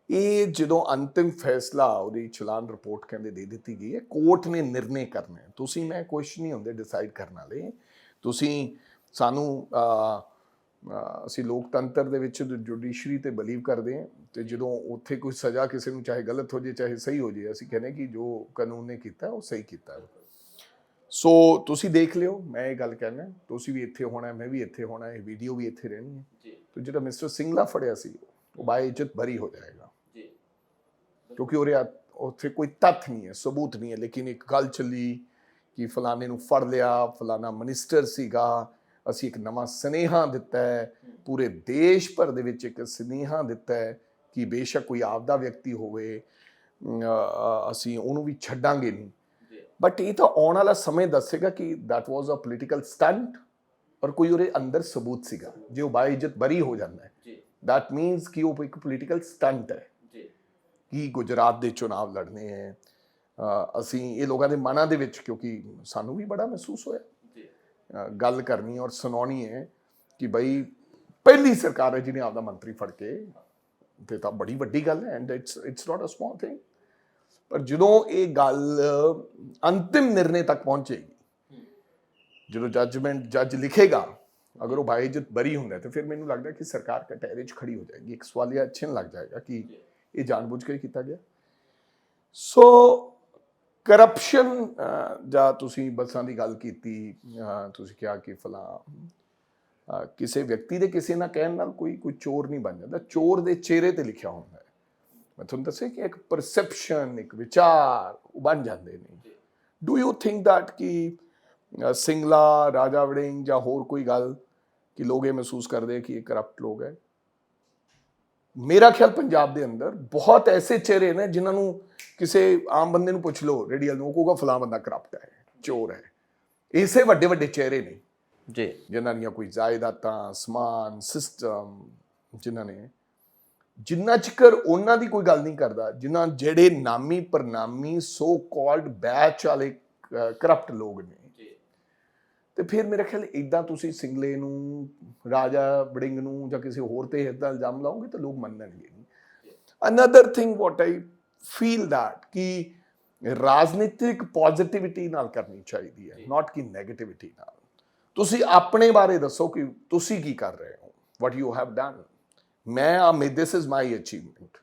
ਇਹ ਜਦੋਂ ਅੰਤਿਮ ਫੈਸਲਾ ਉਹਦੀ ਚਲਾਨ ਰਿਪੋਰਟ ਕਹਿੰਦੇ ਦੇ ਦਿੱਤੀ ਗਈ ਹੈ, ਕੋਰਟ ਨੇ ਨਿਰਣੇ ਕਰਨਾ। ਤੁਸੀਂ ਮੈਂ ਕੁਛ ਨਹੀਂ ਹੁੰਦੇ ਡਿਸਾਈਡ ਕਰਨ ਵਾਲੇ। ਤੁਸੀਂ ਸਾਨੂੰ ਅਸੀਂ ਲੋਕਤੰਤਰ ਦੇ ਵਿੱਚ ਜੁਡੀਸ਼ਰੀ ਤੇ ਬਲੀਵ ਕਰਦੇ ਹਾਂ, ਤੇ ਜਦੋਂ ਉੱਥੇ ਕੋਈ ਸਜ਼ਾ ਕਿਸੇ ਨੂੰ ਚਾਹੇ ਗਲਤ ਹੋ ਜੇ ਚਾਹੇ ਸਹੀ ਹੋ ਜੇ, ਅਸੀਂ ਕਹਿੰਦੇ ਕਿ ਜੋ ਕਾਨੂੰਨ ਨੇ ਕੀਤਾ ਉਹ ਸਹੀ ਕੀਤਾ। ਸੋ ਤੁਸੀਂ ਦੇਖ ਲਿਓ, ਮੈਂ ਇਹ ਗੱਲ ਕਹਿਣਾ, ਤੁਸੀਂ ਵੀ ਇੱਥੇ ਹੋਣਾ, ਮੈਂ ਵੀ ਇੱਥੇ ਹੋਣਾ, ਇਹ ਵੀਡੀਓ ਵੀ ਇੱਥੇ ਰਹਿਣੀ ਹੈ। ਤੇ ਜਿਹੜਾ ਮਿਸਟਰ ਸਿੰਗਲਾ ਫੜਿਆ ਸੀ ਉਹ ਬਾਇਜ਼ਤ ਬਰੀ ਹੋ ਜਾਏਗਾ, ਕਿਉਂਕਿ ਉਹਦੇ ਉੱਥੇ ਕੋਈ ਤੱਥ ਨਹੀਂ ਹੈ, ਸਬੂਤ ਨਹੀਂ ਹੈ। ਲੇਕਿਨ ਇੱਕ ਗੱਲ ਚੱਲੀ ਕਿ ਫਲਾਣੇ ਨੂੰ ਫੜ ਲਿਆ, ਫਲਾਣਾ ਮਿਨਿਸਟਰ ਸੀਗਾ, ਅਸੀਂ ਇੱਕ ਨਵਾਂ ਸੁਨੇਹਾ ਦਿੱਤਾ ਹੈ, ਪੂਰੇ ਦੇਸ਼ ਭਰ ਦੇ ਵਿੱਚ ਇੱਕ ਸੁਨੇਹਾ ਦਿੱਤਾ ਹੈ ਕਿ ਬੇਸ਼ੱਕ ਕੋਈ ਆਪਦਾ ਵਿਅਕਤੀ ਹੋਵੇ, ਅਸੀਂ ਉਹਨੂੰ ਵੀ ਛੱਡਾਂਗੇ ਨਹੀਂ, ਬਟ ਇਹ ਤਾਂ ਆਉਣ ਵਾਲਾ ਸਮੇਂ ਦੱਸੇਗਾ ਕਿ that was a political stunt ਔਰ ਕੋਈ ਉਹਦੇ ਅੰਦਰ ਸਬੂਤ ਸੀਗਾ। ਜੇ ਉਹ ਬਾਇਜ਼ਤ ਬਰੀ ਹੋ ਜਾਂਦਾ ਹੈ, ਦੈਟ ਮੀਨਸ ਕਿ ਉਹ ਇੱਕ ਪੋਲੀਟੀਕਲ ਸਟੰਟ ਹੈ ਕਿ ਗੁਜਰਾਤ ਦੇ ਚੁਣਾਵ ਲੜਨੇ ਹੈ। ਅਸੀਂ ਇਹ ਲੋਕਾਂ ਦੇ ਮਨਾਂ ਦੇ ਵਿੱਚ, ਕਿਉਂਕਿ ਸਾਨੂੰ ਵੀ ਬੜਾ ਮਹਿਸੂਸ ਹੋਇਆ, ਗੱਲ ਕਰਨੀ ਔਰ ਸੁਣਾਉਣੀ ਹੈ ਕਿ ਬਈ ਪਹਿਲੀ ਸਰਕਾਰ ਹੈ ਜਿਹਨੇ ਆਪਦਾ ਮੰਤਰੀ ਫੜ ਕੇ, ਤੇ ਤਾਂ ਬੜੀ ਵੱਡੀ ਗੱਲ ਹੈ and it's not a small thing. ਪਰ ਜਦੋਂ ਇਹ ਗੱਲ ਅੰਤਿਮ ਨਿਰਣੇ ਤੱਕ ਪਹੁੰਚੇਗੀ, ਜਦੋਂ ਜੱਜ ਲਿਖੇਗਾ, ਅਗਰ ਉਹ ਬਾਇਜ਼ਤ ਬਰੀ ਹੁੰਦਾ ਤੇ ਫਿਰ ਮੈਨੂੰ ਲੱਗਦਾ ਕਿ ਸਰਕਾਰ ਕਟਹਿਰੇ 'ਚ ਖੜੀ ਹੋ ਜਾਏਗੀ। ਇੱਕ ਸਵਾਲੀਆ ਚਿੰਨ੍ਹ ਲੱਗ ਜਾਏਗਾ ਕਿ ਇਹ ਜਾਣਬੁੱਝ ਕੇ ਕੀਤਾ ਗਿਆ। ਸੋ ਕਰਪਸ਼ਨ, ਜਾਂ ਤੁਸੀਂ ਬੱਸਾਂ ਦੀ ਗੱਲ ਕੀਤੀ, ਤੁਸੀਂ ਕਿਹਾ ਕਿ ਫਲਾਂ ਕਿਸੇ ਵਿਅਕਤੀ ਦੇ ਕਿਸੇ ਨਾਲ ਕਹਿਣ ਨਾਲ ਕੋਈ ਚੋਰ ਨਹੀਂ ਬਣ ਜਾਂਦਾ। ਚੋਰ ਦੇ ਚਿਹਰੇ ਤੇ ਲਿਖਿਆ ਹੁੰਦਾ ਹੈ। ਮੈਂ ਤੁਹਾਨੂੰ ਦੱਸਿਆ ਕਿ ਇੱਕ ਪਰਸੈਪਸ਼ਨ, ਇੱਕ ਵਿਚਾਰ ਉਹ ਬਣ ਜਾਂਦੇ ਨੇ। ਡੂ ਯੂ ਥਿੰਕ ਦੈਟ ਕਿ ਸਿੰਗਲਾ, ਰਾਜਾ ਵੜਿੰਗ ਜਾਂ ਹੋਰ ਕੋਈ ਗੱਲ ਕਿ ਲੋਕ ਇਹ ਮਹਿਸੂਸ ਕਰਦੇ ਕਿ ਇਹ ਕਰਪਟ ਲੋਕ ਹੈ? ਮੇਰਾ ਖਿਆਲ ਪੰਜਾਬ ਦੇ ਅੰਦਰ ਬਹੁਤ ਐਸੇ ਚਿਹਰੇ ਨੇ ਜਿਨ੍ਹਾਂ ਨੂੰ ਕਿਸੇ ਆਮ ਬੰਦੇ ਨੂੰ ਪੁੱਛ ਲਓ ਰੇਡੀਅਲ ਨੂੰ, ਉਹ ਕਹੂਗਾ ਫਲਾਂ ਬੰਦਾ ਕਰਪਟ ਹੈ, ਚੋਰ ਹੈ। ਇਸੇ ਵੱਡੇ ਵੱਡੇ ਚਿਹਰੇ ਨੇ ਜੀ, ਜਿਨ੍ਹਾਂ ਦੀਆਂ ਕੋਈ ਜਾਇਦਾਦਾਂ, ਸਮਾਨ, ਸਿਸਟਮ, ਜਿੰਨਾ ਚਿਕਰ ਉਹਨਾਂ ਦੀ ਕੋਈ ਗੱਲ ਨਹੀਂ ਕਰਦਾ, ਜਿਹੜੇ ਨਾਮੀ ਪ੍ਰਨਾਮੀ ਸੋ ਕਾਲਡ ਬੈਚ ਵਾਲੇ ਕਰਪਟ ਲੋਕ ਨੇ, ਤੇ ਫਿਰ ਮੇਰੇ ਖਿਆਲ ਇੱਦਾਂ ਤੁਸੀਂ ਸਿੰਗਲੇ ਨੂੰ, ਰਾਜਾ ਵੜਿੰਗ ਨੂੰ ਜਾਂ ਕਿਸੇ ਹੋਰ ਤੇ ਇੱਦਾਂ ਇਲਜ਼ਾਮ ਲਾਓਗੇ ਤਾਂ ਲੋਕ ਮੰਨਣਗੇ ਨਹੀਂ। Another thing what I feel that ਕਿ ਰਾਜਨੀਤਿਕ ਪੋਜ਼ਿਟਿਵਿਟੀ ਨਾਲ ਕਰਨੀ ਚਾਹੀਦੀ ਹੈ, ਨਾਟ ਕਿ ਨੈਗੇਟਿਵਿਟੀ ਨਾਲ। ਤੁਸੀਂ ਆਪਣੇ ਬਾਰੇ ਦੱਸੋ ਕਿ ਤੁਸੀਂ ਕੀ ਕਰ ਰਹੇ ਹੋ, what you have done. This is my achievement.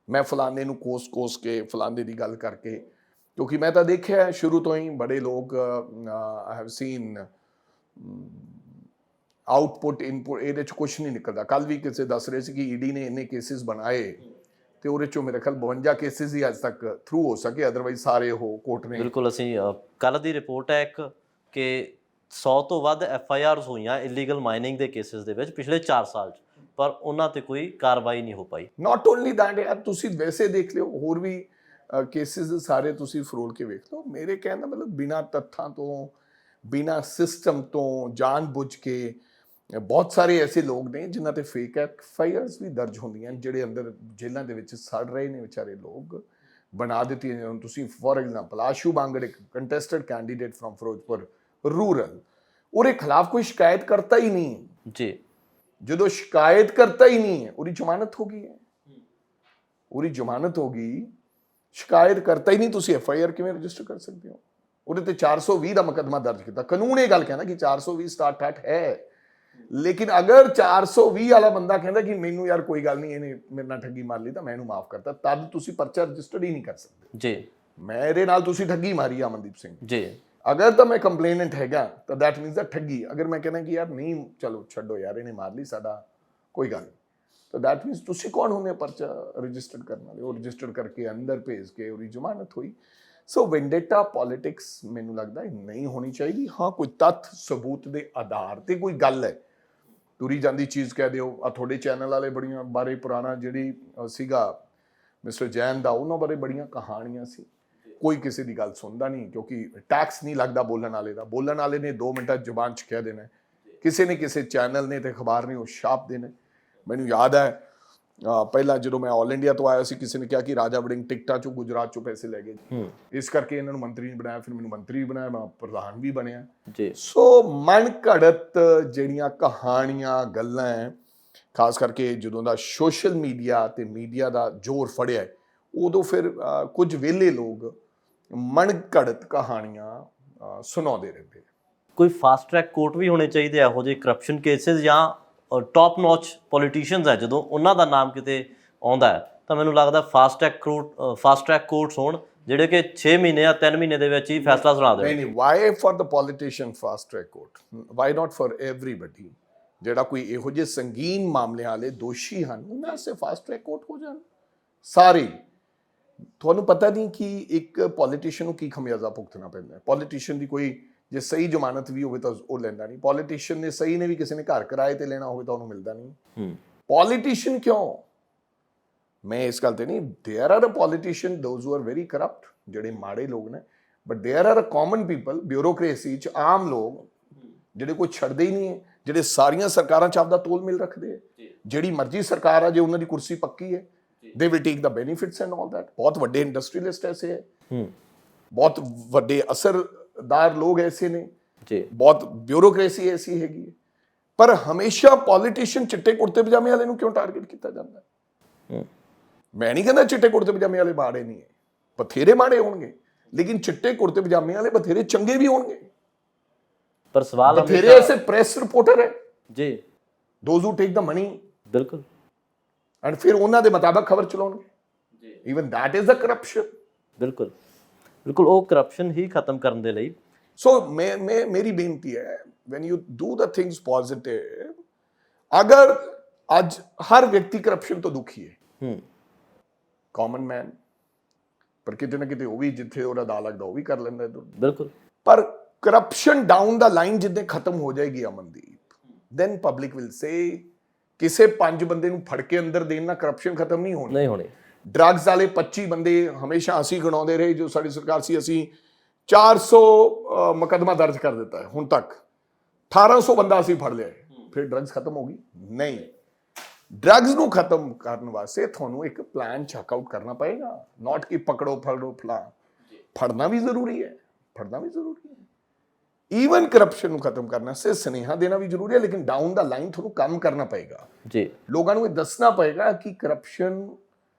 ਮੈਂ ਫਲਾਣੇ ਨੂੰ ਕੋਸ ਕੇ, ਫਲਾਣੇ ਦੀ ਗੱਲ ਕਰਕੇ, ਕਿਉਂਕਿ ਮੈਂ ਤਾਂ ਦੇਖਿਆ ਸ਼ੁਰੂ ਤੋਂ ਹੀ ਬੜੇ ਲੋਕ, I have seen output input, ਇਹਦੇ 'ਚ ਕੁਛ ਨਹੀਂ ਨਿਕਲਦਾ। ਕੱਲ ਵੀ ਕਿਸੇ ਦੱਸ ਰਹੇ ਸੀ ਕਿ ਈਡੀ ਨੇ ਇੰਨੇ ਕੇਸਿਸ ਬਣਾਏ ਤੇ ਉਹਦੇ 'ਚੋਂ ਮੇਰੇ ਖਿਆਲ 52 ਕੇਸਿਸ ਹੀ ਅੱਜ ਤੱਕ ਥਰੂ ਹੋ ਸਕੇ, ਅਦਰਵਾਈਜ਼ ਸਾਰੇ ਉਹ ਕੋਰਟ ਨੇ। ਬਿਲਕੁਲ, ਅਸੀਂ ਕੱਲ ਦੀ ਰਿਪੋਰਟ ਹੈ ਇੱਕ ਕਿ 100 ਤੋਂ ਵੱਧ FIRs ਹੋਈਆਂ ਇਲੀਗਲ ਮਾਈਨਿੰਗ ਦੇ ਕੇਸਿਸ ਦੇ ਵਿੱਚ ਪਿਛਲੇ 4 ਸਾਲ 'ਚ, ਪਰ ਉਹਨਾਂ ਤੇ ਕੋਈ ਕਾਰਵਾਈ ਨਹੀਂ ਹੋ ਪਾਈ। ਨਾਟ ਓਨਲੀ ਦੈਟ ਯਾਰ, ਤੁਸੀਂ ਵੈਸੇ ਦੇਖ ਲਿਓ ਹੋਰ ਵੀ ਕੇਸਿਸ ਸਾਰੇ ਤੁਸੀਂ ਫਰੋਲ ਕੇ ਵੇਖ ਲਓ। ਮੇਰੇ ਕਹਿਣ ਦਾ ਮਤਲਬ ਬਿਨਾਂ ਤੱਥਾਂ ਤੋਂ, ਬਿਨਾਂ ਸਿਸਟਮ ਤੋਂ, ਜਾਣ ਬੁੱਝ ਕੇ ਬਹੁਤ ਸਾਰੇ ਐਸੇ ਲੋਕ ਨੇ ਜਿਨ੍ਹਾਂ ਤੇ ਫੇਕ FIRs ਵੀ ਦਰਜ ਹੁੰਦੀਆਂ, ਜਿਹੜੇ ਅੰਦਰ ਜੇਲ੍ਹਾਂ ਦੇ ਵਿੱਚ ਸੜ ਰਹੇ ਨੇ ਵਿਚਾਰੇ ਲੋਕ, ਬਣਾ ਦਿੱਤੀਆਂ। ਹੁਣ ਤੁਸੀਂ ਫੋਰ ਐਗਜ਼ਾਮਪਲ ਆਸ਼ੂ ਬਾਂਗੜ, ਇੱਕ contested candidate from Firozpur rural, ਉਹਦੇ ਖਿਲਾਫ ਕੋਈ ਸ਼ਿਕਾਇਤ ਕਰਤਾ ਹੀ ਨਹੀਂ ਜੀ। ਜਦੋਂ ਸ਼ਿਕਾਇਤ ਕਰਤਾ ਹੀ ਨਹੀਂ ਹੈ, ਉਹਦੀ ਜ਼ਮਾਨਤ ਹੋ ਗਈ ਹੈ, ਉਹਦੀ ਜ਼ਮਾਨਤ ਹੋ ਗਈ। ਸ਼ਿਕਾਇਤ ਕਰਤਾ ਹੀ ਨਹੀਂ, ਤੁਸੀਂ FIR ਕਿਵੇਂ ਰਜਿਸਟਰ ਕਰ ਸਕਦੇ ਹੋ? ਉਹਦੇ ਤੇ 420 ਦਾ ਮੁਕੱਦਮਾ ਦਰਜ ਕੀਤਾ। ਕਾਨੂੰਨ ਇਹ ਗੱਲ ਕਹਿੰਦਾ ਕਿ 420 ਸਟਾਰਟ ਹੈ, ਲੇਕਿਨ ਅਗਰ 420 ਵਾਲਾ ਬੰਦਾ ਕਹਿੰਦਾ ਕਿ ਮੈਨੂੰ ਯਾਰ ਕੋਈ ਗੱਲ ਨਹੀਂ, ਇਹਨੇ ਮੇਰੇ ਨਾਲ ਠੱਗੀ ਮਾਰ ਲਈ ਤਾਂ ਮੈਂ ਇਹਨੂੰ ਮਾਫ ਕਰਤਾ, ਤਦ ਤੁਸੀਂ ਪਰਚਾ ਰਜਿਸਟਰਡ ਹੀ ਨਹੀਂ ਕਰ ਸਕਦੇ ਜੀ। ਮੇਰੇ ਨਾਲ ਤੁਸੀਂ ਠੱਗੀ ਮਾਰੀ ਅਮਨਦੀਪ ਸਿੰਘ ਜੀ, ਅਗਰ ਤਾਂ ਮੈਂ ਕੰਪਲੇਨੈਂਟ ਹੈਗਾ ਤਾਂ ਦੈਟ ਮੀਨਸ ਦਾ ਠੱਗੀ। ਅਗਰ ਮੈਂ ਕਹਿੰਦਾ ਕਿ ਯਾਰ ਨਹੀਂ, ਚਲੋ ਛੱਡੋ ਯਾਰ, ਇਹਨੇ ਮਾਰ ਲਈ, ਸਾਡਾ ਕੋਈ ਗੱਲ ਨਹੀਂ, ਤਾਂ ਦੈਟ ਮੀਨਸ ਤੁਸੀਂ ਕੌਣ ਹੁੰਦੇ ਪਰਚਾ ਰਜਿਸਟਰਡ ਕਰਨ ਵਾਲੇ? ਉਹ ਰਜਿਸਟਰਡ ਕਰਕੇ ਅੰਦਰ ਭੇਜ ਕੇ ਉਹਦੀ ਜ਼ਮਾਨਤ ਹੋਈ। ਸੋ ਵੈਂਡੇਟਾ ਪੋਲਿਟਿਕਸ ਮੈਨੂੰ ਲੱਗਦਾ ਨਹੀਂ ਹੋਣੀ ਚਾਹੀਦੀ। ਹਾਂ, ਕੋਈ ਤੱਥ ਸਬੂਤ ਦੇ ਆਧਾਰ ਤੇ ਕੋਈ ਗੱਲ ਹੈ, ਤੁਰੀ ਜਾਂਦੀ ਚੀਜ਼ ਕਹਿ ਦਿਓ। ਆ ਤੁਹਾਡੇ ਚੈਨਲ ਵਾਲੇ ਬੜੀਆਂ ਬਾਰੇ ਪੁਰਾਣਾ ਜਿਹੜੀ ਸੀਗਾ ਮਿਸਟਰ ਜੈਨ ਦਾ, ਉਹਨਾਂ ਬਾਰੇ ਬੜੀਆਂ ਕਹਾਣੀਆਂ ਸੀ। ਕੋਈ ਕਿਸੇ ਦੀ ਗੱਲ ਸੁਣਦਾ ਨਹੀਂ, ਕਿਉਂਕਿ ਟੈਕਸ ਨਹੀਂ ਲੱਗਦਾ ਬੋਲਣ ਵਾਲੇ ਦਾ। ਬੋਲਣ ਵਾਲੇ ਨੇ 2 ਮਿੰਟਾਂ ਜ਼ੁਬਾਨ 'ਚ ਕਹਿ ਦੇਣਾ, ਕਿਸੇ ਨੇ, ਕਿਸੇ ਚੈਨਲ ਨੇ ਤੇ ਅਖਬਾਰ ਨੇ ਉਹ ਛਾਪ ਦੇਣਾ। ਮੈਨੂੰ ਯਾਦ ਹੈ ਪਹਿਲਾਂ ਜਦੋਂ ਮੈਂ ਆਲ ਇੰਡੀਆ ਤੋਂ ਆਇਆ ਸੀ, ਕਿਸੇ ਨੇ ਕਿਹਾ ਕਿ ਰਾਜਾ ਵੜਿੰਗ ਟਿਕਟਾਂ 'ਚੋਂ ਗੁਜਰਾਤ 'ਚੋਂ ਪੈਸੇ ਲੈ ਗਏ, ਇਸ ਕਰਕੇ ਇਹਨਾਂ ਨੂੰ ਮੰਤਰੀ ਨਹੀਂ ਬਣਾਇਆ। ਫਿਰ ਮੈਨੂੰ ਮੰਤਰੀ ਵੀ ਬਣਾਇਆ, ਮੈਂ ਪ੍ਰਧਾਨ ਵੀ ਬਣਿਆ ਜੀ। ਸੋ ਮਨ ਘੜਤ ਜਿਹੜੀਆਂ ਕਹਾਣੀਆਂ, ਗੱਲਾਂ ਹੈ, ਖਾਸ ਕਰਕੇ ਜਦੋਂ ਦਾ ਸੋਸ਼ਲ ਮੀਡੀਆ ਤੇ ਮੀਡੀਆ ਦਾ ਜ਼ੋਰ ਫੜਿਆ, ਉਦੋਂ ਫਿਰ ਕੁਝ ਵਿਹਲੇ ਲੋਕ ਮਨ ਘੜਤ ਕਹਾਣੀਆਂ ਸੁਣਾਉਂਦੇ ਰਹਿੰਦੇ। ਕੋਈ ਫਾਸਟ ਟਰੈਕ ਕੋਰਟ ਵੀ ਹੋਣੇ ਚਾਹੀਦੇ ਇਹੋ ਜਿਹੇ ਕਰਪਸ਼ਨ ਕੇਸਿਸ, ਜਾਂ ਟੌਪ ਨੌਚ ਪੋਲੀਟੀਸ਼ੀਅਨਸ ਹੈ ਜਦੋਂ ਉਹਨਾਂ ਦਾ ਨਾਮ ਕਿਤੇ ਆਉਂਦਾ ਹੈ ਤਾਂ ਮੈਨੂੰ ਲੱਗਦਾ ਫਾਸਟ ਟਰੈਕ ਕੋਰਟਸ ਹੋਣ ਜਿਹੜੇ ਕਿ 6 ਮਹੀਨੇ ਜਾਂ 3 ਮਹੀਨੇ ਦੇ ਵਿੱਚ ਹੀ ਫੈਸਲਾ ਸੁਣਾ ਦੇਣ। ਨਹੀਂ, why for the politician fast track court, why not for everybody. ਜਿਹੜਾ ਕੋਈ ਇਹੋ ਜਿਹੇ ਸੰਗੀਨ ਮਾਮਲਿਆਂ ਵਾਲੇ ਦੋਸ਼ੀ ਹਨ, ਉਹਨਾਂ ਵਾਸਤੇ ਫਾਸਟ ਟਰੈਕ ਕੋਰਟ ਹੋ ਜਾਣ ਸਾਰੇ। ਤੁਹਾਨੂੰ ਪਤਾ ਨਹੀਂ ਕਿ ਇੱਕ ਪੋਲੀਟੀਸ਼ੀਅਨ ਨੂੰ ਕੀ ਖਮਿਆਜ਼ਾ ਭੁਗਤਣਾ ਪੈਂਦਾ ਹੈ। ਪੋਲੀਟੀਸ਼ੀਅਨ ਦੀ ਕੋਈ ਜੇ ਸਹੀ ਜ਼ਮਾਨਤ ਵੀ ਹੋਵੇ ਤਾਂ ਉਹ ਲੈਂਦਾ ਨਹੀਂ। ਪੋਲੀਟੀਸ਼ੀਅਨ ਨੇ ਸਹੀ ਨੇ ਵੀ ਕਿਸੇ ਨੇ ਘਰ ਕਿਰਾਏ ਤੇ ਲੈਣਾ ਹੋਵੇ ਤਾਂ ਉਹਨੂੰ ਮਿਲਦਾ ਨਹੀਂ। ਪੋਲੀਟੀਸ਼ੀਅਨ ਕਿਉਂ? ਮੈਂ ਇਸ ਗੱਲ ਤੇ ਨਹੀਂ, there are a politician those who are very corrupt, ਜਿਹੜੇ ਮਾੜੇ ਲੋਕ ਨੇ, but there are a common people, bureaucracy ਚ ਆਮ ਲੋਕ ਜਿਹੜੇ ਕੋਈ ਛੱਡਦੇ ਹੀ ਨਹੀਂ ਹੈ, ਜਿਹੜੇ ਸਾਰੀਆਂ ਸਰਕਾਰਾਂ ਚ ਆਪਦਾ ਤੋਲ ਮਿਲ ਰੱਖਦੇ ਹੈ, ਜਿਹੜੀ ਮਰਜ਼ੀ ਸਰਕਾਰ ਆ ਜੇ ਉਹਨਾਂ ਦੀ ਕੁਰਸੀ ਪੱਕੀ ਹੈ, they will take the benefits and all that. ਬਹੁਤ ਵੱਡੇ ਇੰਡਸਟਰੀਅਲਿਸਟ ਐਸੇ ਹੈ, ਬਹੁਤ ਵੱਡੇ ਅਸਰਦਾਰ ਲੋਕ ਐਸੇ ਨੇ ਜੀ, ਬਹੁਤ ਬਿਊਰੋਕ੍ਰੇਸੀ ਐਸੀ ਹੈਗੀ ਹੈ। ਪਰ ਹਮੇਸ਼ਾ ਪੋਲੀਟੀਸ਼ੀਅਨ ਚਿੱਟੇ ਕੁੜਤੇ ਪਜਾਮੇ ਵਾਲੇ ਨੂੰ ਕਿਉਂ ਟਾਰਗੇਟ ਕੀਤਾ ਜਾਂਦਾ ਹੈ? ਮੈਂ ਨਹੀਂ ਕਹਿੰਦਾ ਚਿੱਟੇ ਕੁੜਤੇ ਪਜਾਮੇ ਵਾਲੇ ਮਾੜੇ ਨਹੀਂ ਹੈ, ਬਥੇਰੇ ਮਾੜੇ ਹੋਣਗੇ, ਲੇਕਿਨ ਚਿੱਟੇ ਕੁੜਤੇ ਪਜਾਮੇ ਵਾਲੇ ਬਥੇਰੇ ਚੰਗੇ ਵੀ ਹੋਣਗੇ। ਪਰ ਸਵਾਲ ਬਥੇਰੇ ਐਸੇ ਪ੍ਰੈਸ ਰਿਪੋਰਟਰ ਹੈ ਜੀ, those who take the money, ਬਿਲਕੁਲ, ਐਂਡ ਫਿਰ ਉਹਨਾਂ ਦੇ ਮੁਤਾਬਕ ਖਬਰ ਚਲਾਉਣਗੇ ਜੀ। Even that is a corruption. ਬਿਲਕੁਲ ਬਿਲਕੁਲ, ਉਹ ਕਰਪਸ਼ਨ ਹੀ ਖਤਮ ਕਰਨ ਦੇ ਲਈ ਸੋ ਮੇਰੀ ਬੇਨਤੀ ਹੈ, when you do the things positive, ਅਗਰ ਅੱਜ ਹਰ ਵਿਅਕਤੀ ਕਰਪਸ਼ਨ ਤੋਂ ਦੁਖੀ ਹੈ, ਕਾਮਨ ਮੈਨ, ਪਰ ਕਿਤੇ ਨਾ ਕਿਤੇ ਉਹ ਵੀ ਜਿੱਥੇ ਉਹਦਾ ਦਾ ਲੱਗਦਾ ਉਹ ਵੀ ਕਰ ਲੈਂਦਾ ਇੱਧਰ। ਬਿਲਕੁਲ, ਪਰ ਕਰਪਸ਼ਨ ਡਾਊਨ ਦਾ ਲਾਈਨ ਜਿੱਦਾਂ ਖਤਮ ਹੋ ਜਾਏਗੀ Amandeep, then public will say ਕਿਸੇ 5 ਬੰਦੇ ਨੂੰ ਫੜ ਕੇ ਅੰਦਰ ਦੇਣ ਨਾਲ ਕਰਪਸ਼ਨ ਖਤਮ ਨਹੀਂ ਹੋਣੀ। ਡਰੱਗਸ ਵਾਲੇ 25 ਬੰਦੇ ਹਮੇਸ਼ਾ ਅਸੀਂ ਗਣਾਉਂਦੇ ਰਹੇ, ਜੋ ਸਾਡੀ ਸਰਕਾਰ ਸੀ, ਅਸੀਂ 400 ਮੁਕੱਦਮਾ ਦਰਜ ਕਰ ਦਿੱਤਾ ਹੈ ਹੁਣ ਤੱਕ, 1800 ਬੰਦਾ ਅਸੀਂ ਫੜ ਲਿਆ ਹੈ, ਫਿਰ ਡਰੱਗਸ ਖਤਮ ਹੋ ਗਈ? ਨਹੀਂ। ਡਰੱਗਸ ਨੂੰ ਖਤਮ ਕਰਨ ਵਾਸਤੇ ਤੁਹਾਨੂੰ ਇੱਕ ਪਲਾਨ ਚੈੱਕਆਊਟ ਕਰਨਾ ਪਏਗਾ, ਨਾਟ ਕਿ ਪਕੜੋ ਫੜੋ ਫਲਾ। ਫੜਨਾ ਵੀ ਜ਼ਰੂਰੀ ਹੈ, ਫੜਨਾ ਵੀ ਜ਼ਰੂਰੀ ਹੈ। ਈਵਨ ਕਰਪਸ਼ਨ ਨੂੰ ਖਤਮ ਕਰਨ ਵਾਸਤੇ ਸੁਨੇਹਾ ਦੇਣਾ ਵੀ ਜ਼ਰੂਰੀ ਹੈ, ਲੇਕਿਨ ਡਾਊਨ ਦਾ ਲਾਈਨ ਤੁਹਾਨੂੰ ਕੰਮ ਕਰਨਾ ਪਏਗਾ ਜੀ। ਲੋਕਾਂ ਨੂੰ ਇਹ ਦੱਸਣਾ ਪਏਗਾ ਕਿ ਕਰਪਸ਼ਨ